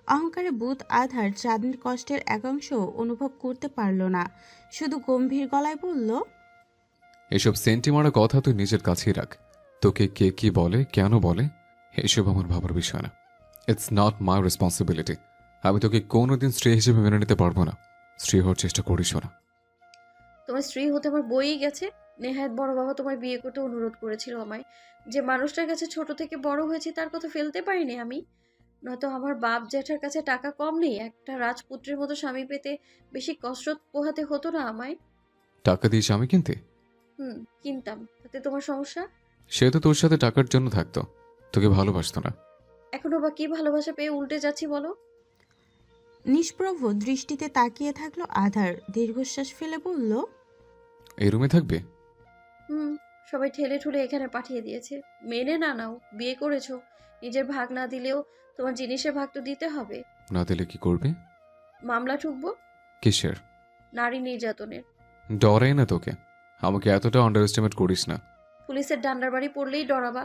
অহংকারে বুধ আধার চাঁদনির কষ্টের একাংশ অনুভব করতে পারল না। শুধু গম্ভীর গলায় বলল, এসব সেন্টিমারা কথা তুই নিজের কাছেই রাখ। তোকে কে কি বলে, কেন বলে, এসব আমার ভাবার বিষয় না। It's not my responsibility. আমি তোকে কোনোদিন স্ত্রী হিসেবে মেনে নিতে পারবো না। স্ত্রী হওয়ার চেষ্টা করিসও না। তোমার স্ত্রী হতে আমার বইই গেছে। নেহায়েত বড় বাবা তোমায় বিয়ে করতে অনুরোধ করেছিল আমায়। যে মানুষটার কাছে ছোট থেকে বড় হয়েছি তার কথা ফেলতে পারিনি আমি। নয়তো আমার বাপ জ্যাঠার কাছে টাকা কম নেই, একটা রাজপুত্রের মতো স্বামী পেতে বেশি কষ্ট পোহাতে হতো না আমায়। টাকা দিয়েছি আমি কিনতে? কিনতাম, তাতে তোমার সমস্যা? সে তো তোর সাথে টাকার জন্য থাকতো, তোকে ভালোবাসতো না। এখনো বা কি ভালোবাসা পেয়ে উল্টে যাচ্ছি বলো? নিষ্প্রভ দৃষ্টিতে তাকিয়ে থাকলো আধার, দীর্ঘশ্বাস ফেলে বলল, এই রুমে থাকবে? হুম, সবাই ঠেলে ঠুলে এখানে পাঠিয়ে দিয়েছে। মেনে না নাও, বিয়ে করেছো, নিজের ভাগ না দিলেও তোমার জিনিসের ভাগ তো দিতে হবে। না দিলে কি করবে? মামলা ঠুকবো। কিসের? নারী নির্যাতনের। ডরাই না তোকে? আমাকে এতটা আন্ডার এস্টিমেট করিস না। পুলিশের ডান্ডার বাড়ি পড়লেই ডরাবা?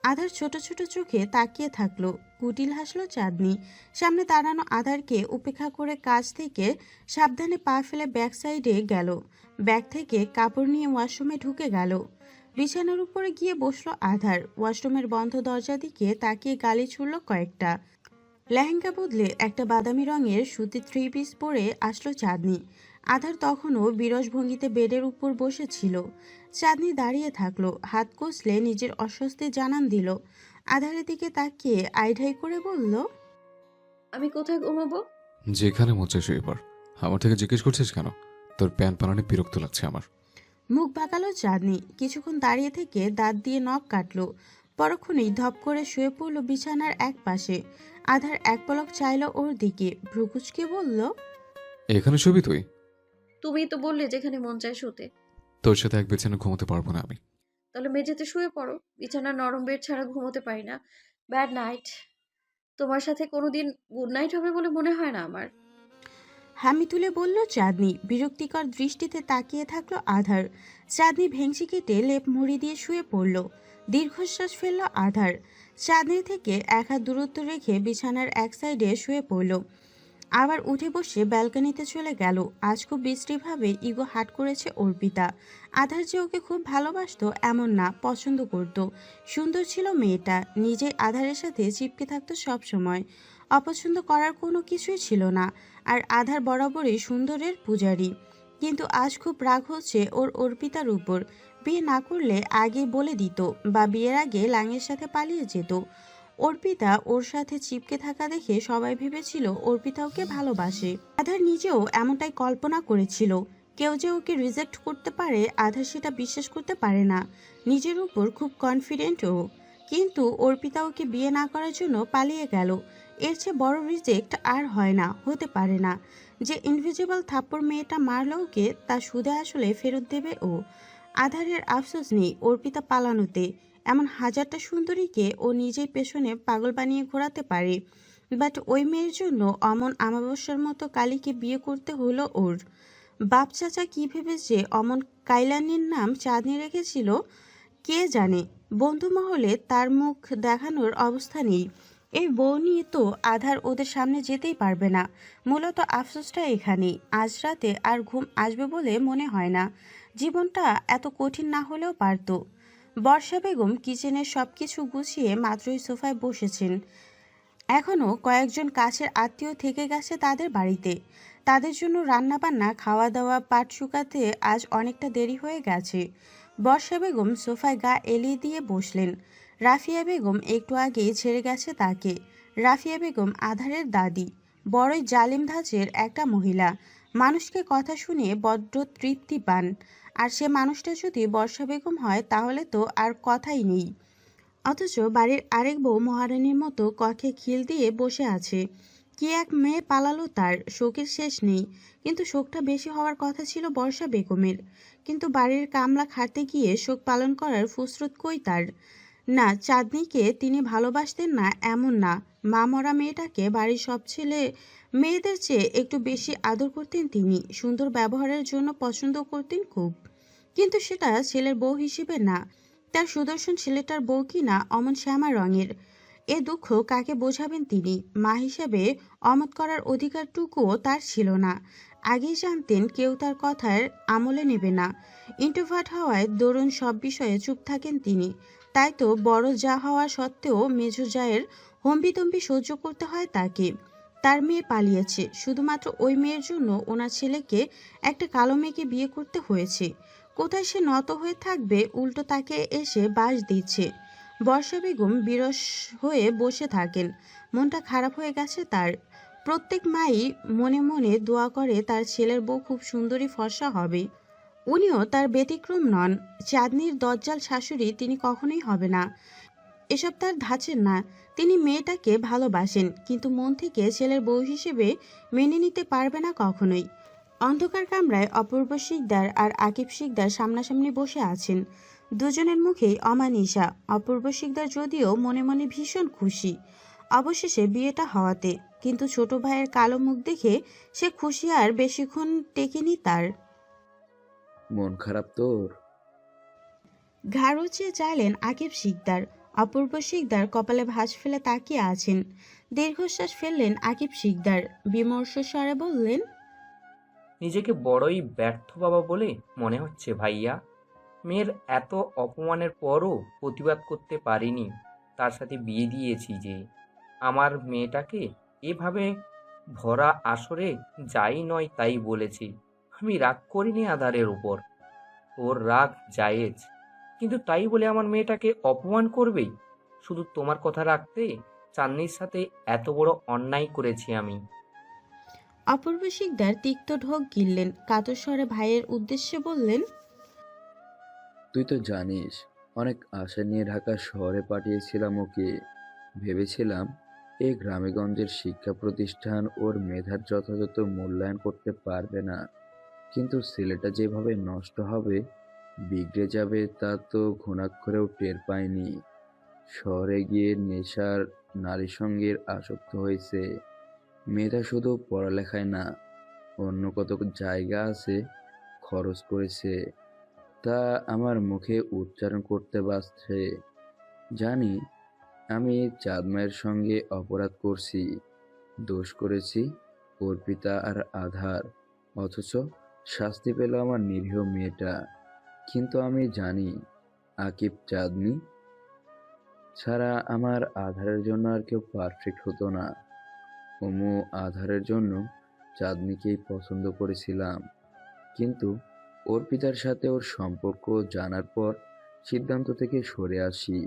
আধার ছোট ছোট চোখে তাকিয়ে থাকলো। কুটিল হাসলো চাঁদনি। সামনে দাঁড়ানো আধারকে উপেক্ষা করে কাজ থেকে সাবধানে পা ফেলে ব্যাক সাইডে গেল। ব্যাগ থেকে কাপড় নিয়ে ওয়াশরুমে ঢুকে গেল। বিছানার উপরে গিয়ে বসলো আধার। ওয়াশরুমের বন্ধ দরজার দিকে তাকিয়ে গালি ছুড়ল কয়েকটা। লেহেঙ্গা বদলে একটা বাদামি রঙের সুতির থ্রি পিস পরে আসলো চাঁদনি। আধার তখনও বিরস ভঙ্গিতে বেডের উপর বসেছিল। চাঁদনি দাঁড়িয়ে থাকলো, হাত কষলে নিজের অস্বস্তি জানান দিল। আধারের দিকে তাকিয়ে আইঢাই করে বলল, আমি কোথায় ঘুমাবো? যেখানে মচ্ছে শুয়ে পড়। আমার থেকে জিজ্ঞেস করছিস কেন? তোর প্যান পানানে বিরক্ত লাগছে আমার। মুখ বাঁকালো চাঁদনি। কিছুক্ষণ দাঁড়িয়ে থেকে দাঁত দিয়ে নখ কাটলো। পরক্ষণেই ধপ করে শুয়ে পড়ল বিছানার এক পাশে। আধার এক পলক চাইল ওর দিকে, ভ্রুকুচকে বলল, এখানে শুবি তুই? তুমি তো বললে যেখানে মন চায় শুতে। তোর সাথে এক বিছানা ঘুমোতে পারবো না আমি। তাহলে মেঝেতে শুয়ে পড়ো, বিছানার নরম বেড ছাড়া ঘুমোতে পারি না। Bad night. তোমার সাথে কোনোদিন গুড নাইট হবে বলে মনে হয় না আমার। হামি তুলে বলল চাঁদনি। বিরক্তিকর দৃষ্টিতে তাকিয়ে থাকলো আধার। চাঁদনি ভেংচি কেটে লেপ মুড়ি দিয়ে শুয়ে পড়ল। দীর্ঘশ্বাস ফেলল আধার। চাঁদনি থেকে এক হাত দূরত্ব রেখে বিছানার এক সাইডে শুয়ে পড়ল। আবার উঠে বসে ব্যালকনিতে চলে গেল। আজ খুব বিশ্রীভাবে ইগো হাট করেছে অর্পিতা। আধার যে ওকে খুব ভালোবাসতো এমন না, পছন্দ করত। সুন্দর ছিল মেয়েটা, নিজে আধারের সাথে চিপকে থাকতো সব সময়। অপছন্দ করার কোনো কিছুই ছিল না। আর আধার বরাবরই সুন্দরের পূজারী। কিন্তু আজ খুব রাগ হচ্ছে ওর অর্পিতার উপর। বিয়ে না করলে আগে বলে দিত, বা বিয়ের আগে লাঙের সাথে পালিয়ে যেত। অর্পিতা ওর সাথে চিপকে থাকা দেখে সবাই ভেবেছিল অর্পিতা ওকে ভালোবাসে। আধার নিজেও এমনটাই কল্পনা করেছিল। কেউ যে ওকে রিজেক্ট করতে পারে আধার সেটা বিশ্বাস করতে পারে না। নিজের উপর খুব কনফিডেন্ট ও। কিন্তু অর্পিতা ওকে বিয়ে না করার জন্য পালিয়ে গেল। এর চেয়ে বড় রিজেক্ট আর হয় না, হতে পারে না। যে ইনভিজিবল থাপ্পড় মেয়েটা মারল ওকে, তা সুদে আসলে ফেরত দেবে ও। আধারের আফসোস নেই অর্পিতা পালানোতে। এমন হাজারটা সুন্দরীকে ও নিজেই পেছনে পাগল বানিয়ে ঘোরাতে পারে। বাট ওই মেয়ের জন্য অমন আমাবস্যার মতো কালীকে বিয়ে করতে হলো ওর। বাপ চাচা কি ভেবেছে অমন কাইলানির নাম চাঁদনি রেখেছিল কে জানে। বন্ধু মহলে তার মুখ দেখানোর অবস্থা নেই। এই বউ নিয়ে তো আধার ওদের সামনে যেতেই পারবে না। মূলত আফসোসটা এখানেই। আজ রাতে আর ঘুম আসবে বলে মনে হয় না। জীবনটা এত কঠিন না হলেও পারত। বর্ষা বেগম কিচেনের সবকিছু গুছিয়ে মাত্রই সোফায় বসেছেন। এখনও কয়েকজন কাছের আত্মীয় থেকে গেছে তাদের বাড়িতে। তাদের জন্য রান্নাবান্না, খাওয়া দাওয়া, পাট শুকাতে আজ অনেকটা দেরি হয়ে গেছে। বর্ষা বেগম সোফায় গা এলিয়ে দিয়ে বসলেন। রাফিয়া বেগম একটু আগেই ছেড়ে গেছে তাকে। রাফিয়া বেগম আধারের দাদি। বড়ই জালিম ধাঁচের একটা মহিলা। মানুষকে কথা শুনে বড্ড তৃপ্তি পান। আর সে মানুষটা যদি বর্ষা বেগম হয় তাহলে তো আর কথাই নেই। অথচ বাড়ির আরেক বউ মহারানীর মতো কক্ষে খিল দিয়ে বসে আছে। কি এক মেয়ে পালালো তার, শোকের শেষ নেই। কিন্তু শোকটা বেশি হওয়ার কথা ছিল বর্ষা বেগমের। কিন্তু বাড়ির কামলা খাটতে গিয়ে শোক পালন করার ফুসরত কই তার। না, চাঁদনিকে তিনি ভালোবাসতেন না এমন না। মা মরা মেয়েটাকে বাড়ির সব ছেলে মেয়েদের চেয়ে একটু বেশি আদর করতেন তিনি। সুন্দর ব্যবহারের জন্য পছন্দ করতেন খুব। কিন্তু সেটা ছেলের বউ হিসেবে না। তার সুদর্শন ছেলেটার বউ কিনা অমন শ্যামা রঙের। এ দুঃখ কাকে বোঝাবেন তিনি। মা হিসেবে অমত করার অধিকারটুকুও তার ছিল না। আগেই জানতেন কেউ তার কথার আমলে নেবে না। ইন্ট্রোভার্ট হওয়ায় দরুন সব বিষয়ে চুপ থাকেন তিনি। তাই তো বড় যা হওয়া সত্ত্বেও মেজো জায়ের হম্বিতম্বি সহ্য করতে হয় তাকে। তার মেয়ে পালিয়েছে, শুধুমাত্র ওই মেয়ের জন্য ওনার ছেলেকে একটা কালো মেয়েকে বিয়ে করতে হয়েছে। কোথায় সে নত হয়ে থাকবে, উল্টো তাকে এসে বাস দিচ্ছে। বর্ষা বেগম বিরস হয়ে বসে থাকেন। মনটা খারাপ হয়ে গেছে তার। প্রত্যেক মাই মনে মনে দোয়া করে তার ছেলের বউ খুব সুন্দরী ফর্সা হবে। উনিও তার ব্যতিক্রম নন। চাঁদনির দজ্জাল শাশুড়ি তিনি কখনোই হবে না। এসব তার ধাঁচের না। তিনি মেয়েটাকে ভালোবাসেন, কিন্তু মন থেকে ছেলের বউ হিসেবে মেনে নিতে পারবে না কখনোই। অন্ধকার কামরায় অপূর্ব শিকদার আর আকিব শিকদার সামনাসামনি বসে আছেন। দুজনের মুখেই অমানিসা। অপূর্ব শিকদার যদিও মনে মনে ভীষণ খুশি অবশেষে বিয়েটা হওয়াতে, কিন্তু ছোট ভাইয়ের কালো মুখ দেখে সে খুশি আর বেশিক্ষণ টেকেনি তার। মন খারাপ তোর? ঘাড় উঁচিয়ে চাইলেন আকিব শিকদার। অপূর্ব শিকদার কপালে ভাঁজ ফেলে তাকিয়ে আছেন। দীর্ঘশ্বাস ফেললেন আকিব শিকদার। বিমর্ষ স্বরে বললেন, নিজেকে বড়ই ব্যর্থ বাবা বলে মনে হচ্ছে ভাইয়া। মেয়ের এত অপমানের পরও প্রতিবাদ করতে পারিনি। তার সাথে বিয়ে দিয়েছি যে। আমার মেয়েটাকে এভাবে ভরা আসরে যাই নয় তাই বলেছি। আমি রাগ করিনি আধারের উপর। ওর রাগ জায়েজ, কিন্তু তাই বলে আমার মেয়েটাকে অপমান করবেই শুধু তোমার কথা রাখতে? চাঁদনির সাথে এত বড় অন্যায় করেছি আমি। অপূর্ব শিকদার তিক্ত ঢোক গিললেন। কাতর স্বরে ভাইয়ের উদ্দেশ্যে বললেন, তুই তো জানিস অনেক আশা নিয়ে ঢাকা শহরে পাঠিয়েছিলাম ওকে। ভেবেছিলাম এই গ্রামেগঞ্জের শিক্ষা প্রতিষ্ঠান ওর মেধার যথাযথ মূল্যায়ন করতে পারবে না। কিন্তু ছেলেটা যেভাবে নষ্ট হবে, বিগড়ে যাবে, তা তো ঘুণাক্ষরেও টের পায়নি। শহরে গিয়ে নেশার, নারী সঙ্গের আসক্ত হয়েছে। মেয়েটা শুধু পড়ালেখায় না, অন্য কত জায়গা আছে খরচ করেছে, তা আমার মুখে উচ্চারণ করতে বাজছে। জানি আমি চাঁদ মায়ের সঙ্গে অপরাধ করছি, দোষ করেছি অর্পিতা আর আধার, অথচ শাস্তি পেল আমার নিরীহ মেয়েটা। কিন্তু আমি জানি আকিব চাঁদনি ছাড়া আমার আধারের জন্য আর কেউ পারফেক্ট হতো না। ওমু আধারের জন্য চাঁদনিকেই পছন্দ করেছিলাম, কিন্তু অর্পিতার সাথে ওর সম্পর্ক জানার পর সিদ্ধান্ত থেকে সরে আসি।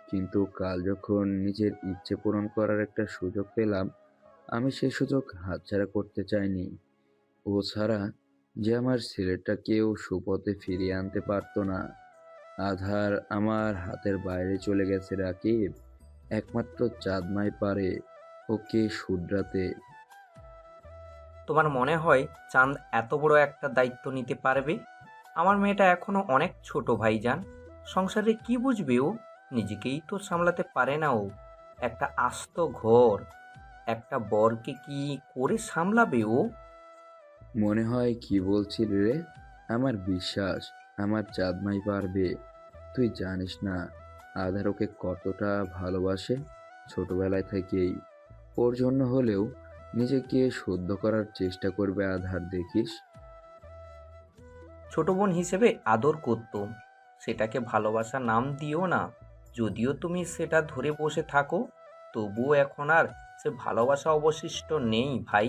কিন্তু কাল যখন নিজের ইচ্ছে পূরণ করার একটা সুযোগ পেলাম, আমি সেই সুযোগ হাতছাড়া করতে চাইনি। ও ছাড়া যে আমার ছেলেটাকেও সুপথে ফিরিয়ে আনতে পারতো না। আধার আমার হাতের বাইরে চলে গেছে রাকিব, একমাত্র চাঁদমাই পারে ওকে শুধরাতে। তোমার মনে হয় চাঁদ এত বড় একটা দায়িত্ব নিতে পারবে? আমার মেয়েটা এখনো অনেক ছোট ভাইজান। সংসারে কি বুঝবে ও? নিজেকেই তো সামলাতে পারে না ও। একটা আস্ত ঘর, একটা বরকে কি করে সামলাবে ও? মনে হয় কি বলছিলি রে? আমার বিশ্বাস আমার চাঁদমাই পারবে। তুই জানিস না আধার ওকে কতটা ভালোবাসে, ছোটবেলায় থেকেই। ওর জন্য হলেও নিজেকে শুদ্ধ করার চেষ্টা করবে আধার, দেখিস। ছোট বোন হিসেবে আদর করতো, সেটাকে ভালোবাসা নাম দিও না। যদিও তুমি সেটা ধরে বসে থাকো, তবুও এখন আর সে ভালোবাসা অবশিষ্ট নেই ভাই।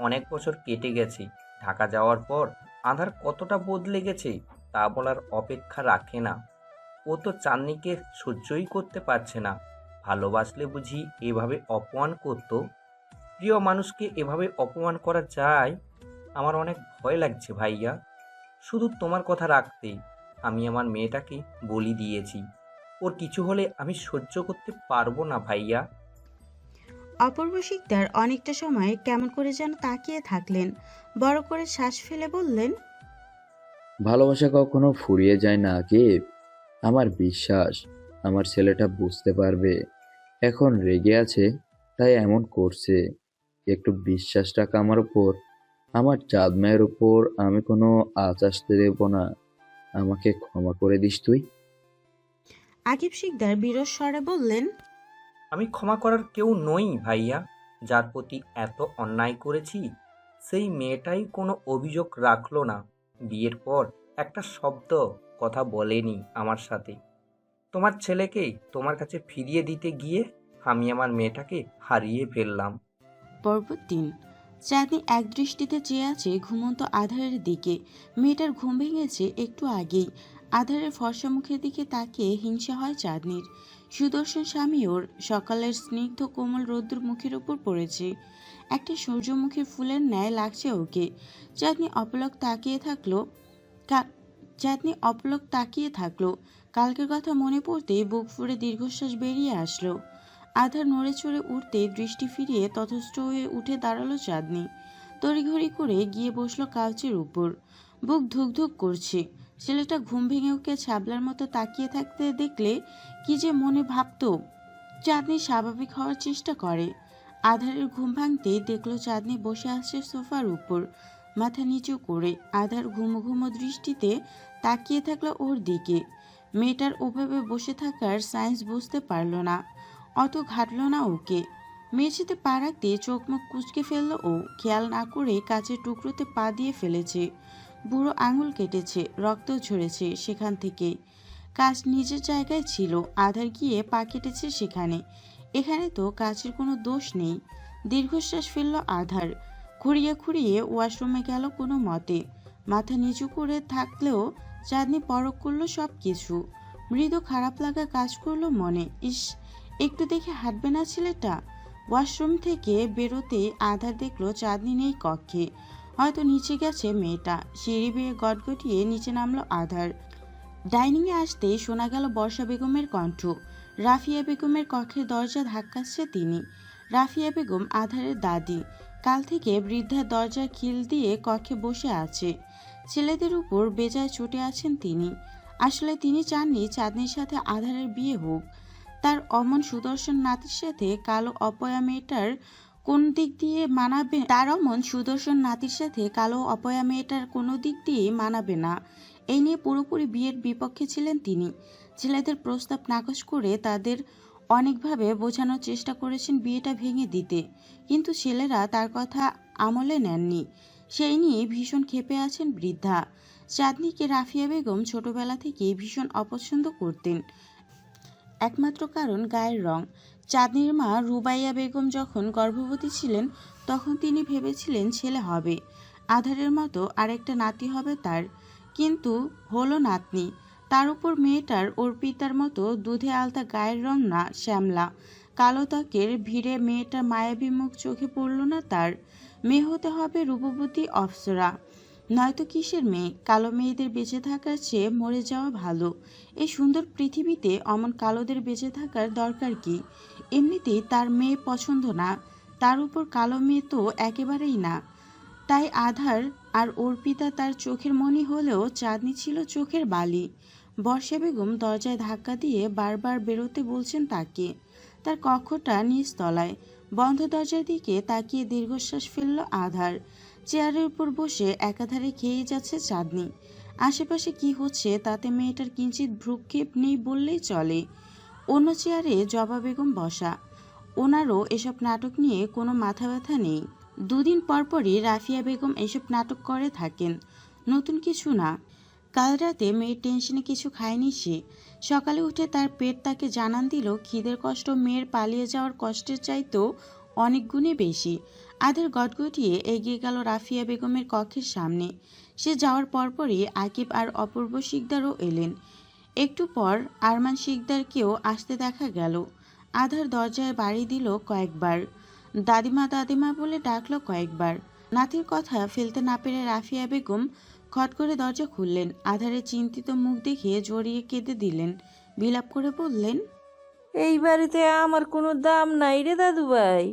অনেক বছর কেটে গেছে। ঢাকা যাওয়ার পর আধার কতটা বদলে গেছে তা বলার অপেক্ষা রাখে না। ও তো চাঁদনিকে সহ্যই করতে পারছে না। ভালোবাসলে বুঝি এভাবে অপমান করতো? প্রিয় মানুষকে এভাবে অপমান করা যায়? আমার অনেক ভয় লাগছে ভাইয়া। শুধু তোমার কথা রাখতে আমি আমার মেয়েটাকে বলি দিয়েছি। ওর কিছু হলে আমি সহ্য করতে পারবো না ভাইয়া। অপূর্ব শিকদার অনেকটা সময় কেমন করে যেন তাকিয়ে থাকলেন, বড় করে শ্বাস ফেলে বললেন, ভালোবাসা কখনো ফুরিয়ে যায় না আকিব। আমার বিশ্বাস আমার ছেলেটা বুঝতে পারবে। এখন রেগে আছে তাই এমন করছে। একটু বিশ্বাস রাখ আমার উপর, আমার চাঁদ মায়ের উপর। আমি কোনো আঁচ আসতে দেব না। আমাকে ক্ষমা করে দিস তুই। আকিব শিকদার বিরস স্বরে বললেন, আমি ক্ষমা করার কেউ নই ভাইয়া। যার প্রতি এত অন্যায় করেছি সেই মেয়েটাই কোনো অভিযোগ রাখলো না। বিয়ের পর একটা শব্দ কথা বলেনি আমার সাথে। তোমার ছেলেকে তোমার কাছে ফিরিয়ে দিতে গিয়ে আমি আমার মেয়েটাকে হারিয়ে ফেললাম। পর্ব ৩। চাঁদনি একদৃষ্টিতে চেয়ে আছে ঘুমন্ত আধারের দিকে। মেয়েটার ঘুম ভেঙেছে একটু আগেই। আধারের ফর্সা মুখের দিকে তাকিয়ে হিংসা হয় চাঁদনির। সুদর্শন স্বামী ওর। সকালের স্নিগ্ধ কোমল রৌদ্র মুখের উপর পড়েছে, একটা সূর্যমুখী ফুলের ন্যায় লাগছে ওকে। চাঁদনি অপলক তাকিয়ে থাকলো চাঁদনি অপলক তাকিয়ে থাকলো। কালকের কথা মনে পড়তে বুক ফুঁড়ে দীর্ঘশ্বাস বেরিয়ে আসলো। আধার নড়ে চড়ে উঠতে দৃষ্টি ফিরিয়ে তথস্থ হয়ে উঠে দাঁড়ালো চাঁদনি। তড়িঘড়ি করে গিয়ে বসলো কাউচের উপর। বুক ধুকধুক করছে। ছেলেটা ঘুম ভেঙে ওকে ছাবলার মতো তাকিয়ে থাকতে দেখলে কি যে মনে ভাবতো। চাঁদনি স্বাভাবিক হওয়ার চেষ্টা করে। আধারের ঘুম ভাঙতেই দেখলো চাঁদনি বসে আছে সোফার উপর, মাথা নিচু করে। আধার ঘুমো ঘুমো দৃষ্টিতে তাকিয়ে থাকলো ওর দিকে। মেয়েটার ওভাবে বসে থাকার সায়েন্স বুঝতে পারল না, অত ঘাটল না ওকে। মেঝেতে পা রাখতে চোখ মুখ কুঁচকে ফেললো ও। খেয়াল না করে কাচের টুকরোতে পা দিয়ে ফেলেছে। বুড়ো আঙুল কেটেছে, রক্ত ঝরেছে সেখান থেকে। কাচ নিজের জায়গায় ছিল, আধার গিয়ে পা কেটেছে সেখানে। এখানে তো কাচের কোনো দোষ নেই। দীর্ঘশ্বাস ফেলল আধার। খুঁড়িয়ে খুঁড়িয়ে ওয়াশরুমে গেল কোনো মতে। মাথা নিচু করে থাকলেও চাঁদনি পরখ করলো সব কিছু। মৃদু খারাপ লাগা কাজ করলো মনে। ইস, একটু দেখে হাঁটবে না ছেলেটা? ওয়াশরুম থেকে বেরোতেই আধার দেখলো চাঁদনি নেই কক্ষে। হয়তো নিচে গেছে মেয়েটা। সিঁড়ি বেয়ে গটগটিয়ে নিচে নামলো আধার। ডাইনিংয়ে আসতেই শোনা গেল বর্ষা বেগমের কণ্ঠ। রাফিয়া বেগমের কক্ষের দরজা ধাক্কাচ্ছে তিনি। রাফিয়া বেগম আধারের দাদি। কাল থেকে বৃদ্ধার দরজার খিল দিয়ে কক্ষে বসে আছে। ছেলেদের উপর বেজায় ছুটে আছেন তিনি। আসলে তিনি চাননি চাঁদনির সাথে আধারের বিয়ে হোক। তার অমন সুদর্শন নাতির সাথে কালো অপয়া মেয়েটার কোন দিক দিয়ে মানাবে, তারও মন সুদর্শন নাতির সাথে কালো অপয়া মেয়েটার কোনো দিক দিয়ে মানাবে না। এই নিয়ে পুরোপুরি বিয়ের বিপক্ষে ছিলেন তিনি। ছেলেদের প্রস্তাব নাকচ করে তাদের অনেকভাবে বোঝানোর চেষ্টা করেছেন বিয়েটা ভেঙে দিতে, কিন্তু ছেলেরা তার কথা আমলে নেননি। সেই নিয়ে ভীষণ ক্ষেপে আছেন বৃদ্ধা। চাঁদনিকে রাফিয়া বেগম ছোটবেলা থেকে ভীষণ অপছন্দ করতেন, একমাত্র কারণ গায়ের রং। চাঁদনির মা রুবাইয়া বেগম যখন গর্ভবতী ছিলেন তখন তিনি ভেবেছিলেন ছেলে হবে, আধারের মতো আরেকটা নাতি হবে তার, কিন্তু হলো নাতনি। তার উপর মেয়েটার ওর পিতার মতো দুধে আলতা গায়ের রং না, শ্যামলা কালো ত্বকের ভিড়ে মেয়েটার মায়াবী মুখ চোখে পড়ল না তার। মেয়ে হতে হবে রূপবতী অপ্সরা, নয়তো কিসের মেয়ে। কালো মেয়েদের বেঁচে থাকার চেয়ে মরে যাওয়া ভালো। এই সুন্দর পৃথিবীতে অমন কালোদের বেঁচে থাকার দরকার কি? এমনিতেই তার মেয়ে পছন্দ না, তার উপর কালো মেয়ে তো একেবারেই না। তাই আধার আর অর্পিতা তার চোখের মণি হলেও চাঁদনি ছিল চোখের বালি। বর্ষা বেগম দরজায় ধাক্কা দিয়ে বারবার বেরোতে বলছেন তাকে। তার কক্ষটা নিচতলায়। বন্ধ দরজার দিকে তাকিয়ে দীর্ঘশ্বাস ফেলল আধার। চেয়ারের উপর বসে একাধারে খেয়ে যাচ্ছে চাঁদনি। আশেপাশে কি হচ্ছে তাতে মেয়েটার কিঞ্চিত ভ্রুক্ষেপ নেই বললেই চলে। অন্য চেয়ারে জবা বেগম বসা, ওনারও এসব নাটক নিয়ে কোনো মাথা ব্যথা নেই। দুদিন পরপরই রাফিয়া বেগম এসব নাটক করে থাকেন, নতুন কিছু না। কাল রাতে মেয়ের টেনশনে কিছু খায়নি সে। সকালে উঠে তার পেট তাকে জানান দিল খিদের কষ্ট মেয়ের পালিয়ে যাওয়ার কষ্টের চাইতেও অনেক গুণে বেশি। আধের গটগটিয়ে এগিয়ে গেল রাফিয়া বেগমের কক্ষের সামনে। সে যাওয়ার পরপরই আকিব আর অপূর্ব শিকদারও এলেন। একটু পর আরমান শিকদারকেও আসতে দেখা গেল। আধার দরজায় বাড়ি দিল কয়েকবার, দাদিমা দাদিমা বলে ডাকলো কয়েকবার। নাতির কথা ফেলতে না পেরে রাফিয়া বেগম খট করে দরজা খুললেন। আধারের চিন্তিত মুখ দেখে জড়িয়ে কেঁদে দিলেন, বিলাপ করে বললেন, এই বাড়িতে আমার কোনো দাম নাই রে দাদু ভাই,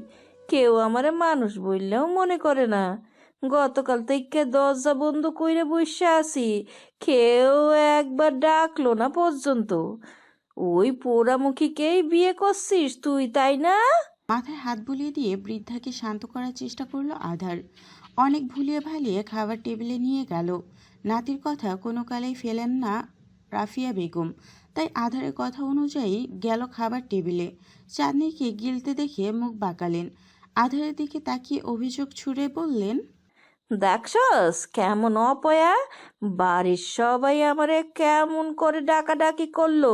কেউ আমারে মানুষ বললেও মনে করে না। গতকাল থেকে দরজা বন্ধ কইরে বসে আছি, কেউ একবার ডাকলো না পর্যন্ত। ওই পোড়ামুখীকেই বিয়ে করছিস তুই, তাই না? মাথায় হাত বুলিয়ে দিয়ে বৃদ্ধাকে শান্ত করার চেষ্টা করলো আধার। অনেক ভুলিয়ে ভালিয়ে খাবার টেবিলে নিয়ে গেল। নাতির কথা কোনো কালেই ফেলেন না রাফিয়া বেগম, তাই আধারের কথা অনুযায়ী গেল খাবার টেবিলে। চাঁদনিকে গিলতে দেখে মুখ বাঁকালেন। আধারের দিকে তাকিয়ে অভিযোগ ছুড়ে বললেন, দেখছস কেমন অপয়া, বাড়ির সবাই আমারে কেমন করে ডাকাডাকি করলো,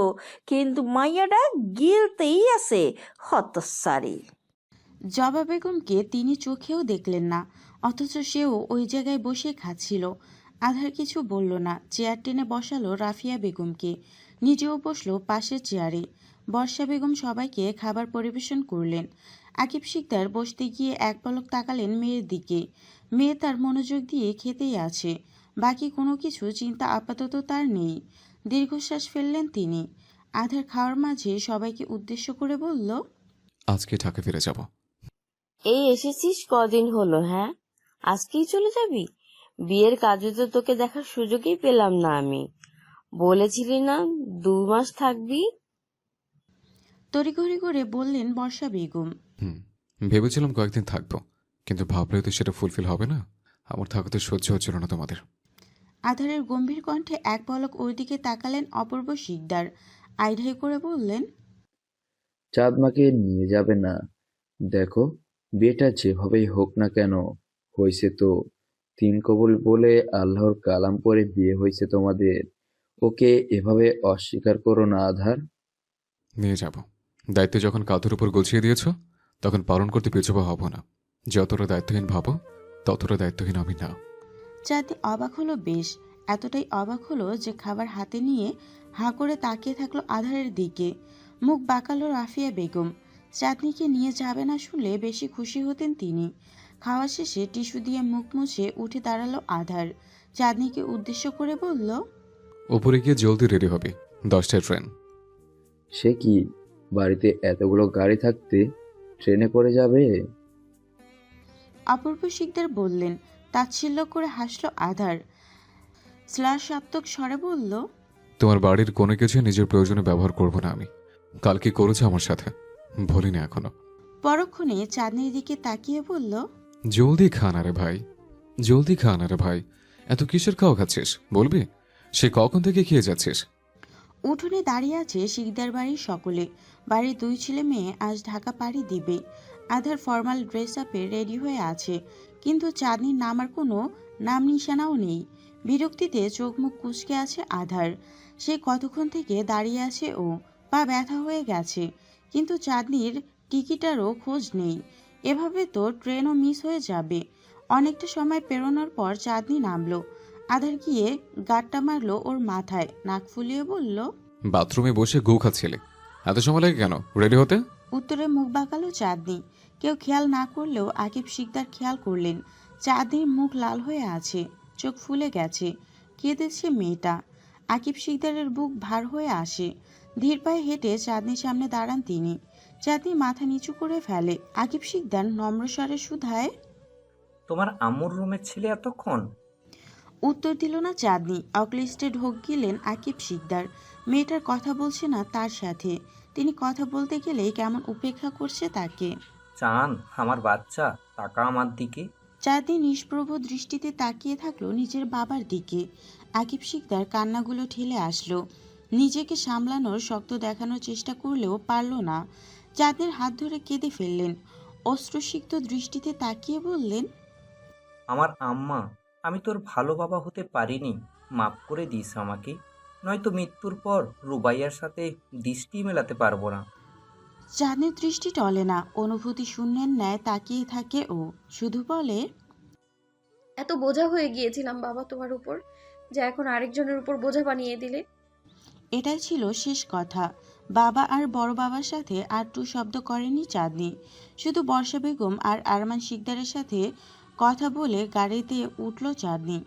কিন্তু মাইয়াটা গিলতেই আছে, হতসারি। জবা বেগমকে তিনি চোখেও দেখলেন না, অথচ সেও ওই জায়গায় বসে খাচ্ছিল। আধার কিছু বলল না, চেয়ার টেনে বসালো রাফিয়া বেগমকে, নিজেও বসলো পাশের চেয়ারে। বর্ষা বেগম সবাইকে খাবার পরিবেশন করলেন। আকিব শিকদার বসতে গিয়ে এক পলক তাকালেন মেয়ের দিকে। মেয়ে তার মনোযোগ দিয়ে খেতেই আছে, বাকি কোনো কিছু চিন্তা আপাতত তার নেই। দীর্ঘশ্বাস ফেললেন তিনি। আধার খাওয়ার মাঝে সবাইকে উদ্দেশ্য করে বলল, আজকে ঢাকা ফিরে যাব। এই এসেছিস কদিন হলো? হ্যাঁ, আজকেই চলে যাবি? বিয়ের কাজে তো তোকে দেখার সুযোগই পেলাম না আমি। বলেছিলি না 2 মাস থাকবি? তড়িঘড়ি করে বললেন বর্ষা বেগম। ভেবেছিলাম কয়েকদিন থাকবো, কিন্তু ভাবলে তো সেটা ফুলফিল হবে না। আমার থাকা তো সহ্য হচ্ছিল না তোমাদের। আধারের গম্ভীর কণ্ঠে এক পলক ওর দিকে তাকালেন অপূর্ব শিকদার, আইঢাই করে বললেন, চাঁদমাকে নিয়ে যাবে না? দেখো, বিয়েটা যেভাবেই হোক না কেন, হয়েছে তো। 3 কবুল বলে আল্লাহর কালাম পড়ে বিয়ে হয়েছে তোমাদের। ওকে এভাবে অস্বীকার করো না আধার। নিয়ে যাব। দায়িত্ব যখন কাঁধের উপর গুছিয়ে দিয়েছ, তখন পালন করতে পিছুপা হব না। যতটা দায়িত্বহীন ভাবো, ততটা দায়িত্বহীন আমি না। চাঁদনি অবাক হলো বেশ, এতটাই অবাক হলো যে খাবার হাতে নিয়ে হাঁ করে তাকিয়ে থাকলো আধারের দিকে। মুখ বাঁকালো রাফিয়া বেগম। চাঁদনিকে নিয়ে যাবে না শুনলে বেশি খুশি হতেন তিনি। খাওয়া শেষে টিস্যু দিয়ে মুখ মুছে উঠে দাঁড়ালো আধার। চাঁদনিকে উদ্দেশ্য করে বলল, উপরে গিয়ে জলদি রেডি হবে, 10টায় ট্রেন। সে কি, বাড়িতে এতগুলো গাড়ি থাকতে ট্রেনে করে যাবে? অপূর্ব শিকদার বললেন। তাচ্ছিল্য করে হাসলো আধার। শ্লাষাত্মক স্বরে বলল, তোমার বাড়ির কোনো কিছু নিজের প্রয়োজনে ব্যবহার করব না আমি। কাল কি করেছো আমার সাথে বলিনি এখনো। পরক্ষণে চাঁদনির দিকে তাকিয়ে বলল, জলদি খা না রে ভাই, জলদি খা না রে ভাই। এত কিসের খাওয়া খাচ্ছিস বলবি? সে কখন থেকে খেয়ে যাচ্ছিস? উঠোনে দাঁড়িয়ে আছে শিকদার বাড়ির সকলে। বাড়ির 2 ছেলে মেয়ে আজ ঢাকা পাড়ি দিবে। আধার ফর্মাল ড্রেস আপে রেডি হয়ে আছে, কিন্তু চাঁদনির নামার কোনো নাম নিশানাও নেই। বিরক্তিতে চোখ মুখ কুঁচকে আছে আধার। সে কতক্ষণ থেকে দাঁড়িয়ে আছে, ও পা ব্যথা হয়ে গেছে, কিন্তু চাঁদনির টিকিটারও খোঁজ নেই। এভাবে তো ট্রেনও মিস হয়ে যাবে। অনেকটা সময় পেরোনোর পর চাঁদনি নামলো। আধার গিয়ে গাঁটটা মারলো ওর মাথায়, নাক ফুলিয়ে বলল, বাথরুমে বসে গু খাচ্ছিলে, এত সময় লাগে কেন রেডি হতে? উত্তরে মুখ বাঁকালো চাঁদনি। কেউ খেয়াল না করলেও আকিব শিকদার খেয়াল করলেন। চাঁদনির মুখ লাল হয়ে আছে, চোখ ফুলে গেছে, কেঁদেছে মেয়েটা। আকিব শিকদারের বুক ভার হয়ে আসে। ধীর পায়ে হেঁটে চাঁদনির সামনে দাঁড়ান তিনি। চাঁদনি মাথা নিচু করে ফেলে। আকিব শিকদার নম্র স্বরে শুধায়, তোমার আম্মুর রুমে ছিলে এতক্ষণ? উত্তর দিল না চাঁদনি। অক্লিস্টে ঢোক গিলেন আকিব শিকদার। মেয়েটার কথা বলছে না তার সাথে। তিনি কথা বলতে গেলেই কেমন উপেক্ষা করছে তাকে। চান আমার বাচ্চা, তাকা আমার দিকে। চাঁদনি নিষ্প্রভ দৃষ্টিতে তাকিয়ে থাকলো নিজের বাবার দিকে। আকিব শিকদার কান্নাগুলো ঠেলে আসলো। নিজেকে সামলানোর শক্ত দেখানোর চেষ্টা করলেও পারল না। চাঁদনির হাত ধরে কেঁদে ফেললেন। অশ্রুসিক্ত দৃষ্টিতে তাকিয়ে বললেন, আমার আম্মা, আমি তোর ভালো বাবা হতে পারিনি, মাফ করে দিস আমাকে। নয়তো মৃত্যুর পর রুবাইয়ার সাথে দৃষ্টি মেলাতে পারবো না। চাঁদনির দৃষ্টি টলে না, অনুভূতি শূন্যের ন্যায় তাকিয়ে থাকে ও। শুধু বলে, এত বোঝা হয়ে গিয়েছিলাম বাবা তোমার উপর, যে এখন আরেকজনের উপর বোঝা বানিয়ে দিলে। এটাই ছিল শেষ কথা। বাবা আর বড় বাবার সাথে আর টু শব্দ করেনি চাঁদনি। শুধু বর্ষা বেগম আর আরমান শিকদারের সাথে কথা বলে গাড়িতে উঠল চাঁদনি।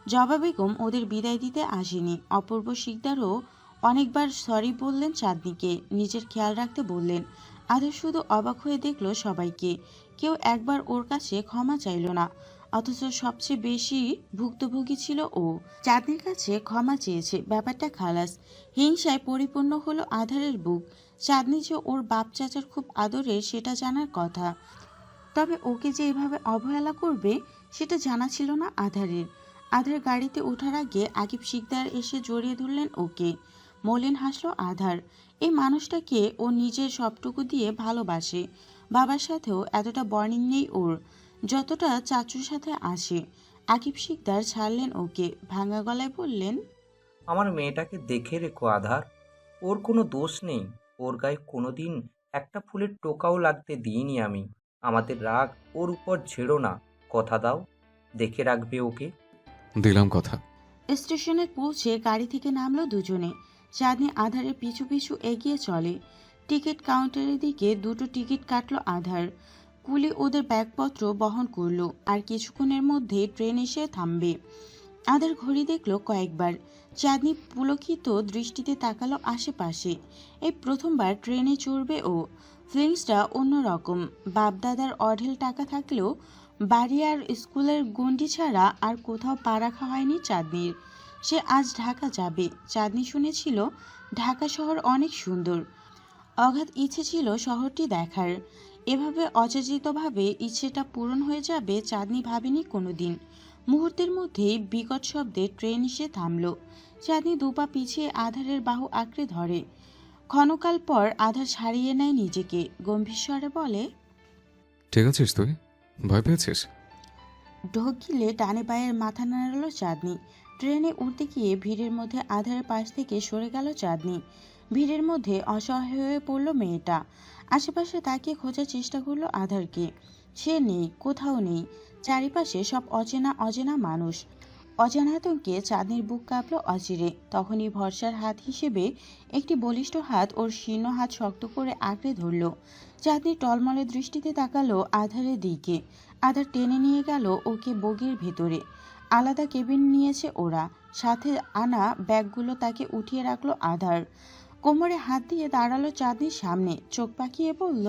জবা বেগম ওদের বিদায় দিতে আসেনি। অপূর্ব শিকদারও অনেকবার সরি বললেন চাঁদনিকে, নিজের খেয়াল রাখতে বললেন। আদর শুধু অবাক হয়ে দেখলো সবাইকে। কেউ একবার ওর কাছে ক্ষমা চাইল না, অথচ সবচেয়ে বেশি ভুক্তভোগী ছিল ও। চাঁদনির কাছে ক্ষমা চেয়েছে, ব্যাপারটা খালাস। হিংসায় পরিপূর্ণ হলো আধারের বুক। চাঁদনি যে ওর বাপ চাচার খুব আদরের সেটা জানার কথা, তবে ওকে যে এভাবে অবহেলা করবে সেটা জানা ছিল না আধারের। আধার গাড়িতে ওঠার আগে আকিব শিকদার এসে জড়িয়ে ধরলেন ওকে। মলিন হাসলো আধার। এই মানুষটাকে ও নিজের সবটুকু দিয়ে ভালোবাসে। বাবার সাথেও এতটা বর্নিং নেই ওর, যতটা চাচুর সাথে আসে। আকিব শিকদার ছাড়লেন ওকে, ভাঙা গলায় বললেন, আমার মেয়েটাকে দেখে রেখো আধার, ওর কোনো দোষ নেই। ওর গায়ে কোনোদিন একটা ফুলের টোকাও লাগতে দিইনি আমি। আমাদের রাগ ওর উপর ঝেড়ো না, কথা দাও দেখে রাখবে ওকে। দিলাম কথা। স্টেশনে পৌঁছে গাড়ি থেকে নামলো দুজনে। চাঁদনি আধারের পিছু পিছু এগিয়ে চলে। টিকিট কাউন্টারের দিকে 2টো টিকিট কাটলো আধার। কুলি ওদের ব্যাগপত্র বহন করলো। আর কিছুক্ষণের মধ্যে ট্রেন এসে থামবে। আধার ঘড়ি দেখলো কয়েকবার। চাঁদনি পুলকিত দৃষ্টিতে তাকালো আশেপাশে। এই প্রথমবার ট্রেনে চড়বে ও। ফিলিংসটা অন্যরকম। বাপদাদার অঢেল টাকা থাকলেও বাড়ি আর স্কুলের গণ্ডি ছাড়া আর কোথাও পা রাখা হয়নি চাঁদনির। সে আজ ঢাকা যাবে। চাঁদনি শুনেছিল ঢাকা শহর অনেক সুন্দর। অগাধ ইচ্ছে ছিল শহরটি দেখার। এভাবে অযাচিতভাবে ইচ্ছেটা পূরণ হয়ে যাবে চাঁদনি ভাবেনি কোনোদিন। মুহূর্তের মধ্যেই বিকট শব্দে ট্রেন এসে থামল। চাঁদনি দুপা পিছিয়ে আধারের বাহু আঁকড়ে ধরে। ক্ষণকাল পর আধার ছাড়িয়ে নেয় নিজেকে, গম্ভীর স্বরে বলে, ঠিক আছিস তুই? ভয় পেয়েছিস? ঢোক গিলে ডানে বায়ের মাথা নাড়ালো চাঁদনি। ট্রেনে উঠতে গিয়ে ভিড়ের মধ্যে আধারের পাশ থেকে সরে গেল চাঁদনি। ভিড়ের মধ্যে অসহায় হয়ে পড়ল মেয়েটা। আশেপাশে তাকিয়ে খোঁজার চেষ্টা করলো আধারকে। সে নেই, কোথাও নেই। চারিপাশে সব অচেনা অচেনা মানুষ। অজানা আতঙ্কে চাঁদনির বুক কাঁপল অচিরে। তখনই ভরসার হাত হিসেবে একটি বলিষ্ঠ হাত ওর শীর্ণ হাত শক্ত করে আঁকড়ে ধরল। চাঁদনি টলমলে দৃষ্টিতে তাকালো আধারের দিকে। আধার টেনে নিয়ে গেল ওকে বগির ভেতরে। আলাদা কেবিন নিয়েছে ওরা। সাথে আনা ব্যাগগুলো তাকে উঠিয়ে রাখলো আধার। কোমরে হাত দিয়ে দাঁড়ালো চাঁদনির সামনে, চোখ পাকিয়ে বলল,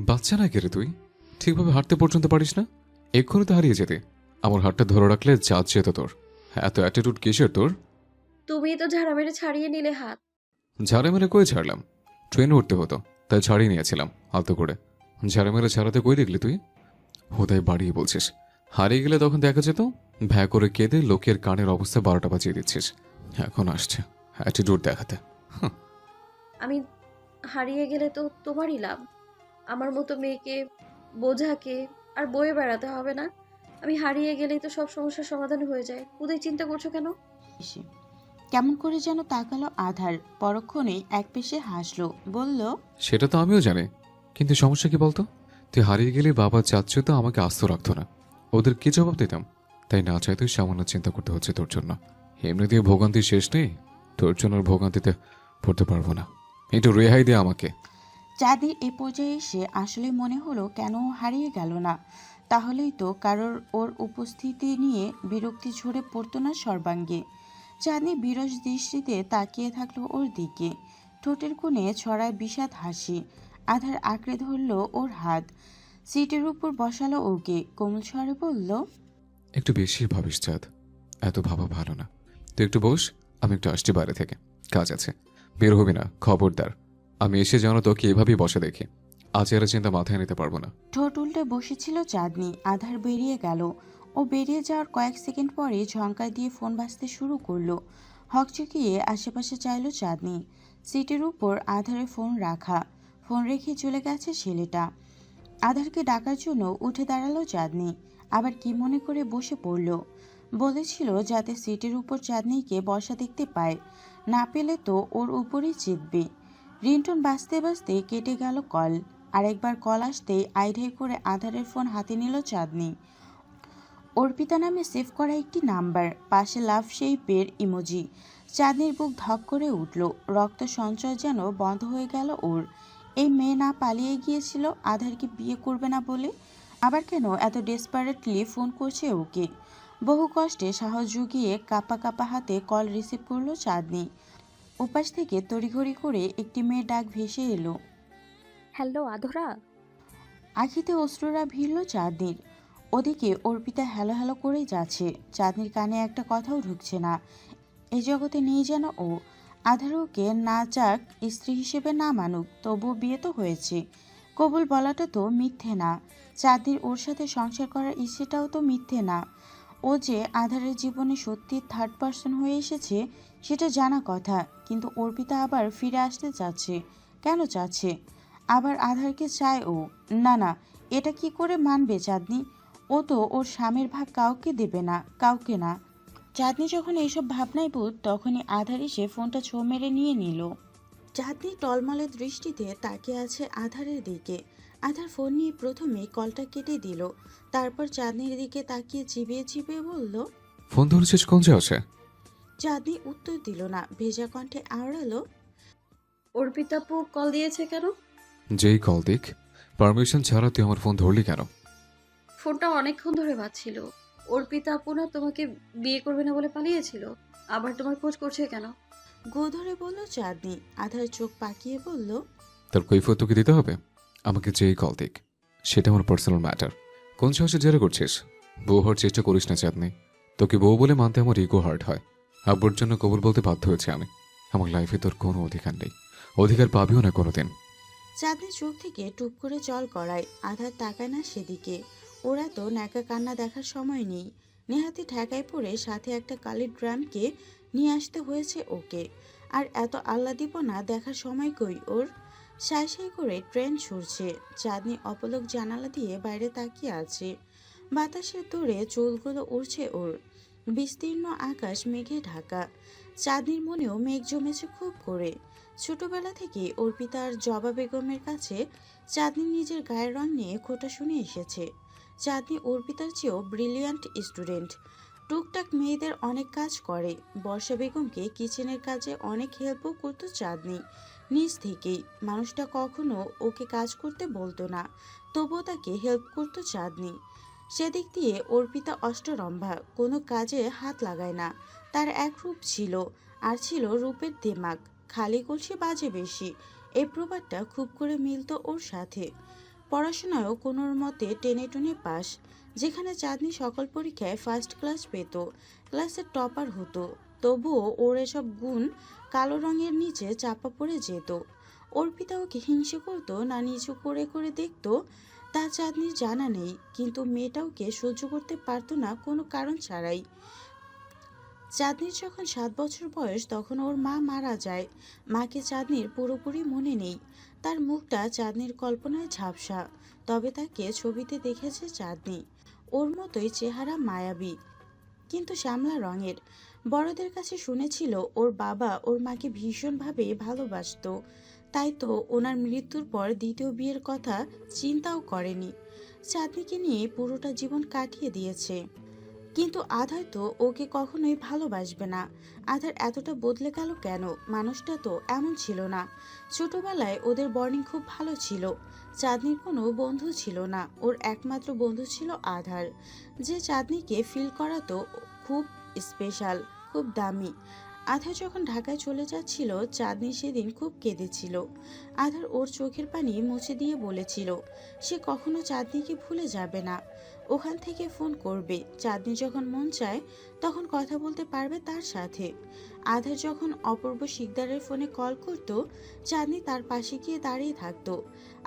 বাচ্চা না কে রে তুই? ঠিকভাবে হাঁটতে পর্যন্ত পারিস না? এক্ষুনি তো হারিয়ে যেতে। আমার হাতটা ধরে রাখলে জাত যেত তোর। এত অ্যাটিটিউড কিসের তোর? তুমি তো ঝাড়া মেরে ছাড়িয়ে নিলে হাত। ঝাড়ে মেরে কয়ে ছাড়লাম? ট্রেনে উঠতে হতো, তাই ছাড়িয়ে নিয়েছিলাম আলতো করে। ঝাড়া মেরে ছাড়াতে কই দেখলি তুই? হোদায় বাড়িয়ে বলছিস। হারিয়ে গেলে তখন দেখা যেত ভ্যা করে কেঁদে লোকের কানের অবস্থা 12টা বাজিয়ে দিচ্ছিস। এখন আসছে অ্যাটিটিউড দেখাতে। আমি হারিয়ে গেলে তো তোমারই লাভ। আমার মতো মেয়েকে বোঝাকে আর বয়ে বেড়াতে হবে না। আমি হারিয়ে গেলেই তো সব সমস্যার সমাধান হয়ে যায়। উদয় চিন্তা করছো কেন? এসে কেমন করে যেন তাকালো আধার, পরক্ষণে এক পেশে হাসলো, বলল, সেটা তো আমিও জানি, কিন্তু সমস্যা কি বলতো? তুই হারিয়ে গেলে বাবা চাচ্ছে তো আমাকে আস্ত রাখতো না। ওদের কি জবাব দিতাম? তাই না চাইতেই সামান্য চিন্তা করতে হচ্ছে তোর জন্য। এমনি দিয়ে ভোগান্তি শেষ নেই, তোর জন্য আর ভোগান্তিতে পড়তে পারবো না। একটু রেহাই দে আমাকে। চাঁদের এ পর্যায়ে এসে আসলে মনে হলো কেন ও হারিয়ে গেল না। তাহলেই তো কারোর ওর উপস্থিতি নিয়ে বিরক্তি ঝরে পড়তো না সর্বাঙ্গে। চাঁদনি বিরস দৃষ্টিতে তাকিয়ে থাকলো ওর দিকে, ঠোঁটের কোণে ছড়ায় বিষাদ হাসি। আধার আঁকড়ে ধরল ওর হাত, সিটের উপর বসালো ওকে, কোমল স্বরে বলল, একটু বেশি ভাবিস চাঁদ, এত ভাবা ভালো না। তুই একটু বস, আমি একটু আসছি বাইরে থেকে, কাজ আছে। বের হবি না, খবরদার। আমি এসে যেন তোকে এভাবেই বসে দেখি। আজ এর চিন্তা মাথায় নিতে পারবো না। ঠোঁট উল্টে বসেছিল চাঁদনি। আধার বেরিয়ে গেল। ও বেরিয়ে যাওয়ার কয়েক সেকেন্ড পরে ঝঙ্কার দিয়ে ফোন বাজতে শুরু করলো। হকচকিয়ে আশেপাশে চাইলো চাঁদনি। সিটের উপর আধারের ফোন রাখা, ফোন রেখে চলে গেছে ছেলেটা। আধারকে ডাকার জন্য উঠে দাঁড়ালো চাঁদনি, আবার কি মনে করে বসে পড়ল। বলেছিল যাতে সিটের উপর চাঁদনিকে বসা দেখতে পায়, না পেলে তো ওর উপরই চেপবে। রিংটোন বাজতে বাজতে কেটে গেল কল। আরেকবার কল আসতেই আইঢাই করে আধারের ফোন হাতে নিল চাঁদনি। অর্পিতা নামে সেভ করা একটি নাম্বার, পাশে লাভ শেপের ইমোজি। চাঁদনির বুক ধক করে উঠল, রক্ত সঞ্চয় যেন বন্ধ হয়ে গেল ওর। এই মেয়ে না পালিয়ে গিয়েছিল আধারকে বিয়ে করবে না বলে? আবার কেন এত ডেসপারেটলি ফোন করছে ওকে? বহু কষ্টে সাহস জুগিয়ে কাপা কাপা হাতে কল রিসিভ করলো চাঁদনি। ওপাশ থেকে তড়িঘড়ি করে একটি মেয়ের ডাক ভেসে এলো। হ্যালো আধরা। আখিতে অশ্রুরা ভিড়ল চাঁদনির। ওদিকে অর্পিতা হ্যালো হ্যালো করেই যাচ্ছে, চাঁদনির কানে একটা কথাও ঢুকছে না। এই জগতে নেই যেন ও। আধারুকে না চাক, স্ত্রী হিসেবে না মানুক, তবুও বিয়ে তো হয়েছে। কবুল বলাটা তো মিথ্যে না। চাঁদনির ওর সাথে সংসার করার ইচ্ছেটাও তো মিথ্যে না। ও যে আধারের জীবনে সত্যি থার্ড পার্সন হয়ে এসেছে সেটা জানা কথা, কিন্তু অর্পিতা আবার ফিরে আসতে চাচ্ছে। কেন চাচ্ছে? আবার আধারকে চায় ও? না না, এটা কি করে মানবে চাঁদনি? ও তো ওর স্বামীর ভাগ কাউকে দেবে না, কাউকে না। চাঁদনি যখন এইসব ভাবনায় বুধ, তখনই আধার এসে ফোনটা ছো মেরে নিয়ে নিল। চাঁদনি টলমলে দৃষ্টিতে তাকিয়ে আছে আধারের দিকে। আধার ফোন নিয়ে প্রথমে কলটা কেটে দিল, তারপর চাঁদনির দিকে তাকিয়ে চিবিয়ে চিবিয়ে বলল, ফোন ধরেছিস কোন আছে? চাঁদনি উত্তর দিল না, ভেজা কণ্ঠে আওড়ালো, অর্পিতাপু কল দিয়েছে কেন? যেই কল দিক, পারমিশন ছাড়া তুই আমার ফোন ধরলি কেন? ফোনটা অনেকক্ষণ ধরে বাজছিল। অর্পিতা আপু না তোমাকে বিয়ে করবে না বলে পালিয়েছিল, আবার তোমার খোঁজ করছে কেন? গো ধরে বলল চাঁদনি। আধার চোখ পাকিয়ে বলল, তোর কৈফিয়ত তোকে দিতে হবে? আমাকে যেই কল দিক, সেটা আমার পার্সোনাল ম্যাটার। কোন সাহসে জেরা করছিস? বউ হওয়ার চেষ্টা করিস না চাঁদনি। তোকে বউ বলে মানতে আমার ইগো হার্ট হয়। আব্বুর জন্য কবুল বলতে বাধ্য হয়েছে আমি। আমার লাইফে তোর কোনো অধিকার নেই, অধিকার পাবিও না কোনোদিন। চাঁদনি চোখ থেকে টুপ করে জল গড়ায়। আধার তাকায় না সেদিকে। ওরা তো ন্যাকা কান্না দেখার সময় নেই। নেহাতি ঠেকায় পড়ে সাথে একটা কালির ড্রামকে নিয়ে আসতে হয়েছে ওকে। আর এত আহ্লাদীপনা দেখার সময় কই ওর? সাই সাই করে ট্রেন ছুটছে। চাঁদনি অপলক জানালা দিয়ে বাইরে তাকিয়ে আছে। বাতাসের দূরে চুলগুলো উড়ছে ওর। বিস্তীর্ণ আকাশ মেঘে ঢাকা। চাঁদনির মনেও মেঘ জমেছে খুব করে। ছোটবেলা থেকে অর্পিতা আর জবা বেগমের কাছে চাঁদনি নিজের গায়ের রং নিয়ে খোটা শুনে এসেছে। চাঁদনি অর্পিতার চেয়েও ব্রিলিয়ান্ট স্টুডেন্ট। টুকটাক মেয়েদের অনেক কাজ করে। বর্ষা বেগমকে কিচেনের কাজে অনেক হেল্পও করতো চাঁদনি নিজ থেকেই। মানুষটা কখনো ওকে কাজ করতে বলতো না, তবুও তাকে হেল্প করতো চাঁদনি। সেদিক দিয়ে অর্পিতা অষ্টরম্ভা, কোনো কাজে হাত লাগায় না। তার এক রূপ ছিল, আর ছিল রূপের দেমাগ। খালি কলসি বাজে বেশি, এই প্রবাদটা খুব করে মিলত ওর সাথে। পড়াশোনায়ও কোনোর মতে টেনে টুনে পাস। যেখানে চাঁদনি সকল পরীক্ষায় ফার্স্ট ক্লাস পেত, ক্লাসের টপার হতো, তবুও ওর এসব গুণ কালো রঙের নিচে চাপা পড়ে যেত। অর্পিতা ওকে হিংসে করতো না নিচু করে করে দেখতো তা চাঁদনির জানা নেই, কিন্তু মেয়েটা ওকে সহ্য করতে পারতো না কোনো কারণ ছাড়াই। চাঁদনির যখন 7 বছর বয়স তখন ওর মা মারা যায়। মাকে চাঁদনির পুরোপুরি মনে নেই। তার মুখটা চাঁদনির কল্পনায় ঝাপসা, তবে তাকে ছবিতে দেখেছে চাঁদনি। ওর মতোই চেহারা, মায়াবী কিন্তু শ্যামলা রঙের। বড়দের কাছে শুনেছিল ওর বাবা ওর মাকে ভীষণভাবে ভালোবাসতো, তাই তো ওনার মৃত্যুর পর দ্বিতীয় বিয়ের কথা চিন্তাও করেনি। চাঁদনিকে নিয়ে পুরোটা জীবন কাটিয়ে দিয়েছে। কিন্তু আধার তো ওকে কখনোই ভালোবাসবে না। আধার এতটা বদলে গেল কেন? মানুষটা তো এমন ছিল না। ছোটবেলায় ওদের বর্নিং খুব ভালো ছিল। চাঁদনির কোনো বন্ধু ছিল না, ওর একমাত্র বন্ধু ছিল আধার, যে চাঁদনিকে ফিল করাতো খুব স্পেশাল, খুব দামি। আধার যখন ঢাকায় চলে যাচ্ছিল চাঁদনি সেদিন খুব কেঁদেছিল। আধার ওর চোখের পানি মুছে দিয়ে বলেছিল সে কখনো চাঁদনিকে ভুলে যাবে না, ওখান থেকে ফোন করবে। চাঁদনি যখন মন চায় তখন কথা বলতে পারবে তার সাথে। আধার যখন অপূর্ব শিকদারের ফোনে কল করত চাঁদনি তার পাশে গিয়ে দাঁড়িয়ে থাকতো,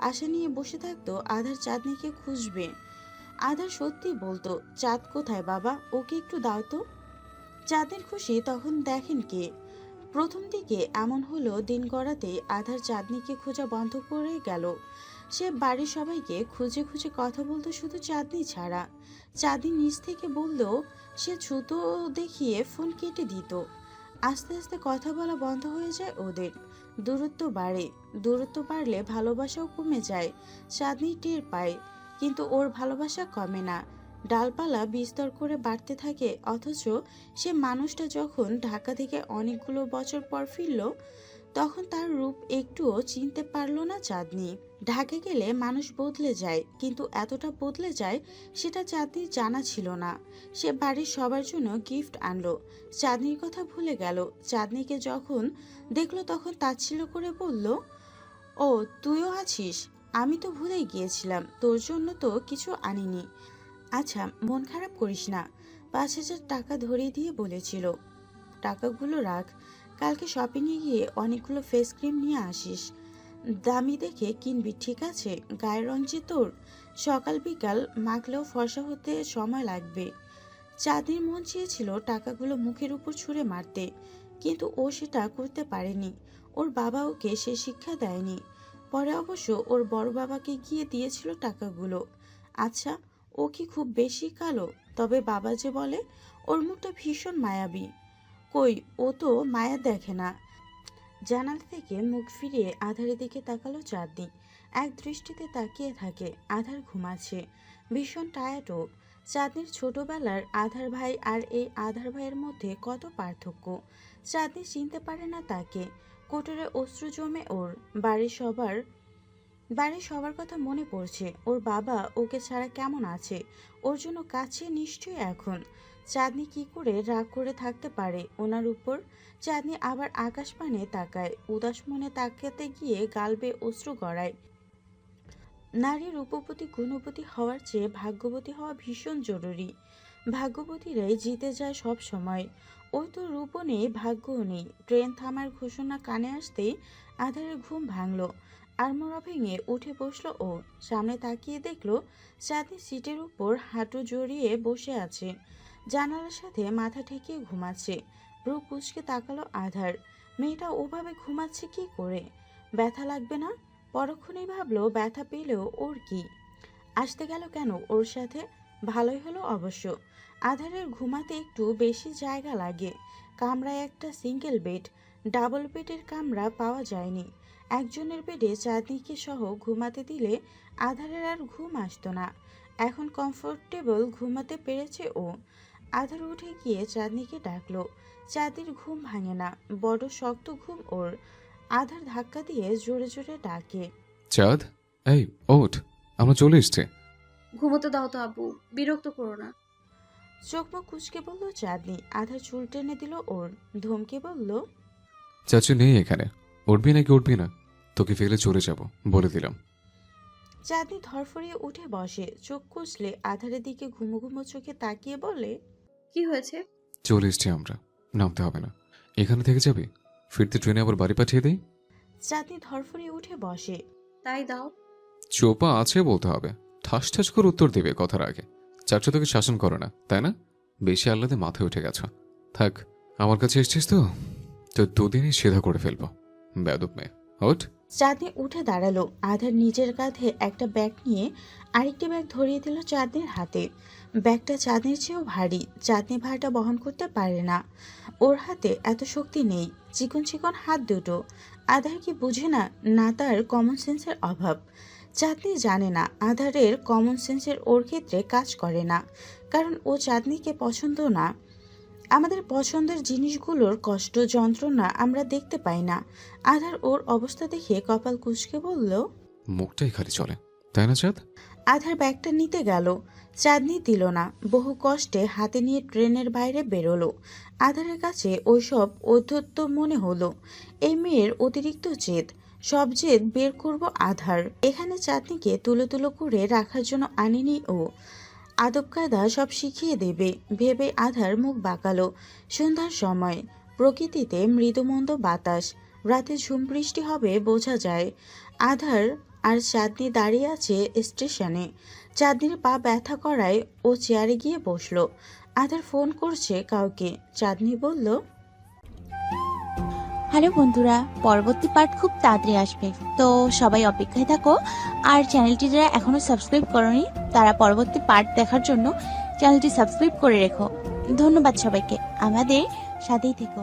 আশা নিয়ে বসে থাকতো আধার চাঁদনিকে খুঁজবে। আধার সত্যি বলতো, চাঁদ কোথায় বাবা, ওকে একটু দাও তো। চাঁদের খুশি তখন দেখেন কে। প্রথম দিকে এমন হলো দিন গড়াতেই আধার চাঁদনিকে খোঁজা বন্ধ করে গেল। সে বাড়ির সবাইকে খুঁজে খুঁজে কথা বলতো শুধু চাঁদনি ছাড়া। চাঁদনি নিজ থেকে বললেও সে ছুতো দেখিয়ে ফোন কেটে দিত। আস্তে আস্তে কথা বলা বন্ধ হয়ে যায় ওদের। দূরত্ব বাড়ে, দূরত্ব বাড়লে ভালোবাসাও কমে যায়। চাঁদনি টের পায়, কিন্তু ওর ভালোবাসা কমে না, ডালপালা বিস্তর করে বাড়তে থাকে। অথচ সে মানুষটা যখন ঢাকা থেকে অনেকগুলো বছর পর ফিরল তখন তার রূপ একটুও চিনতে পারল না চাঁদনি। ঢাকে গেলে মানুষ বদলে যায়, কিন্তু এতটা বদলে যায় সেটা চাঁদনির জানা ছিল না। সে বাড়ির সবার জন্য গিফট আনলো, চাঁদনির কথা ভুলে গেল। চাঁদনিকে যখন দেখলো তখন তাচ্ছিল্য করে বলল, ও তুইও আছিস? আমি তো ভুলেই গিয়েছিলাম, তোর জন্য তো কিছু আনিনি। আচ্ছা মন খারাপ করিস না। 5,000 টাকা ধরিয়ে দিয়ে বলেছিল টাকাগুলো রাখ, কালকে শপিংয়ে গিয়ে অনেকগুলো ফেস ক্রিম নিয়ে আসিস, দামি দেখে কিনবি, ঠিক আছে? গায়ের রং যে তোর, সকাল বিকাল মাখলেও ফর্সা হতে সময় লাগবে। চাঁদনির মন চেয়েছিল টাকাগুলো মুখের উপর ছুঁড়ে মারতে, কিন্তু ও সেটা করতে পারেনি। ওর বাবা ওকে সে শিক্ষা দেয়নি। পরে অবশ্য ওর বড় বাবাকে গিয়ে দিয়েছিল টাকাগুলো। আচ্ছা ও কি খুব বেশি কালো? তবে বাবা যে বলে ওর মুখটা ভীষণ মায়াবী। কই, ও তো মায়া দেখে না। জানালা থেকে মুখ ফিরিয়ে আধারের দিকে তাকালো চাঁদনি। এক দৃষ্টিতে তাকিয়ে থাকে। আধার ঘুমাচ্ছে, ভীষণ টায়ার্ডও। চাঁদনির ছোটবেলার আধার ভাই আর এই আধার ভাইয়ের মধ্যে কত পার্থক্য। চাঁদনি চিনতে পারে না তাকে। কোটরে অশ্রু জমে ওর। বাড়ির সবার কথা মনে পড়ছে। ওর বাবা ওকে ছাড়া কেমন আছে, ওর জন্য কাছে নিশ্চয়ই এখন। চাঁদনি কি করে রাগ করে থাকতে পারে ওনার উপর? চাঁদনি আবার আকাশ পানে তাকায়, উদাস মনে তাকাতে গিয়ে গাল বেয়ে অশ্রু গড়ায়। নারী রূপবতী গুণবতী হওয়ার চেয়ে ভাগ্যবতী হওয়া ভীষণ জরুরি। ভাগ্যবতীরাই জিতে যায় সব সময়। ওই তো রূপও নেই, ভাগ্যও নেই। ট্রেন থামার ঘোষণা কানে আসতেই আধারের ঘুম ভাঙলো। আড়মোড়া ভেঙে উঠে বসলো ও। সামনে তাকিয়ে দেখলো চাঁদনি সিটের উপর হাঁটু জড়িয়ে বসে আছে, জানালার সাথে মাথা ঠেকিয়ে ঘুমাচ্ছে। ভ্রু কুঁচকে তাকালো আধার। মেয়েটা ওভাবে ঘুমাচ্ছে কি করে? ব্যথা লাগবে না? পরক্ষণেই ভাবলো ব্যথা পেলেও ওর কি, আসতে গেল কেন ওর সাথে? ভালোই হলো অবশ্য। আধারের ঘুমাতে একটু বেশি জায়গা লাগে। কামরায় একটা সিঙ্গেল বেড, ডাবল বেডের কামরা পাওয়া যায়নি। একজনের বেডে চাঁদনিকে সহ ঘুমাতে দিলে আধারের আর ঘুম আসতো না। এখন কমফোর্টেবল ঘুমাতে পেরেছে ও। আধার উঠে গিয়ে চাঁদনিকে ডাকলো। চাঁদনির ঘুম ভাঙে না, বড় শক্ত ঘুম ওর। আধার ধাক্কা দিয়ে জোরে জোরে ডাকে, চাঁদ, এই ওঠ, আমরা চলে এসছি। ঘুমোতে দাও তো আব্বু, বিরক্ত করো না। চোখ মুখ কুচকে বলল চাঁদনি। আধার চুল টেনে দিল ওর, ধমকে বলল, চাচু নেই এখানে, উঠবি নাকি উঠবি না? তোকে ফেলে চলে যাব বলে দিলাম। চাঁদনি ধরফরিয়ে উঠে বসে, চোখ কুচলে আধারের দিকে ঘুমো ঘুমো চোখে তাকিয়ে বলে, কি হয়েছে? চলে এসছি আমরা, নামতে হবে না। এখানে থেকে যাবি? ফিরতে ট্রেনে আবার বাড়ি পাঠিয়ে দেই? চাঁদনি ধরফরিয়ে উঠে বসে। তাই দাও। চোপা আছে বলতে হবে, ঠাস ঠাস করে উত্তর দেবে কথার আগে। চাচা তোকে শাসন করে না তাই না? বেশি আহ্লাদে মাথায় উঠে গেছ। থাক, আমার কাছে এসছিস তো দুদিনই সেধা করে ফেলবো। বেয়াদব মেয়ে, ওঠ। চাঁদনি উঠে দাঁড়ালো। আধার নিজের কাঁধে একটা ব্যাগ নিয়ে আরেকটি ব্যাগ ধরিয়ে দিল চাঁদনির হাতে। ব্যাগটা চাঁদনির চেয়েও ভারী। চাঁদনি ভারটা বহন করতে পারে না, ওর হাতে এত শক্তি নেই। চিকন চিকন হাত দুটো। আধার কি বুঝে না, না তার কমন সেন্সের অভাব। চাঁদনি জানে না আধারের কমন সেন্সের ওর ক্ষেত্রে কাজ করে না, কারণ ও চাঁদনিকে পছন্দ না। আমাদের পছন্দের জিনিসগুলোর কষ্ট যন্ত্রণা আমরা দেখতে পাই না। আধার ওর অবস্থা দেখে কপাল কুঁচকে বলল, মুখটাই খালি চলে তাই না চাঁদ? আধার ব্যাগটা নিতে গেল, চাঁদনি দিল না। বহু কষ্টে হাতে নিয়ে ট্রেনের বাইরে বেরোলো। আধারের কাছে ওইসব অধ্যত্ত মনে হলো। এই মেয়ের অতিরিক্ত জেদ, সব জেদ বের করব আধার। এখানে চাঁদনিকে তুলো তুলো করে রাখার জন্য আনেনি ও। আদব কায়দা সব শিখিয়ে দেবে ভেবে আধার মুখ বাঁকালো। সন্ধ্যার সময়, প্রকৃতিতে মৃদুমন্দ বাতাস। রাতে ঝুম বৃষ্টি হবে বোঝা যায়। আধার আর চাঁদনি দাঁড়িয়ে আছে স্টেশনে। চাঁদনির পা ব্যথা করায় ও চেয়ারে গিয়ে বসলো। আধার ফোন করছে কাউকে। চাঁদনি বলল, হ্যালো বন্ধুরা, পরবর্তী পার্ট খুব তাড়াতাড়ি আসবে, তো সবাই অপেক্ষায় থাকো। আর চ্যানেলটি যারা এখনো সাবস্ক্রাইব করোনি তারা পরবর্তী পার্ট দেখার জন্য চ্যানেলটি সাবস্ক্রাইব করে রেখো। ধন্যবাদ সবাইকে, আমাদের সাথেই থেকো।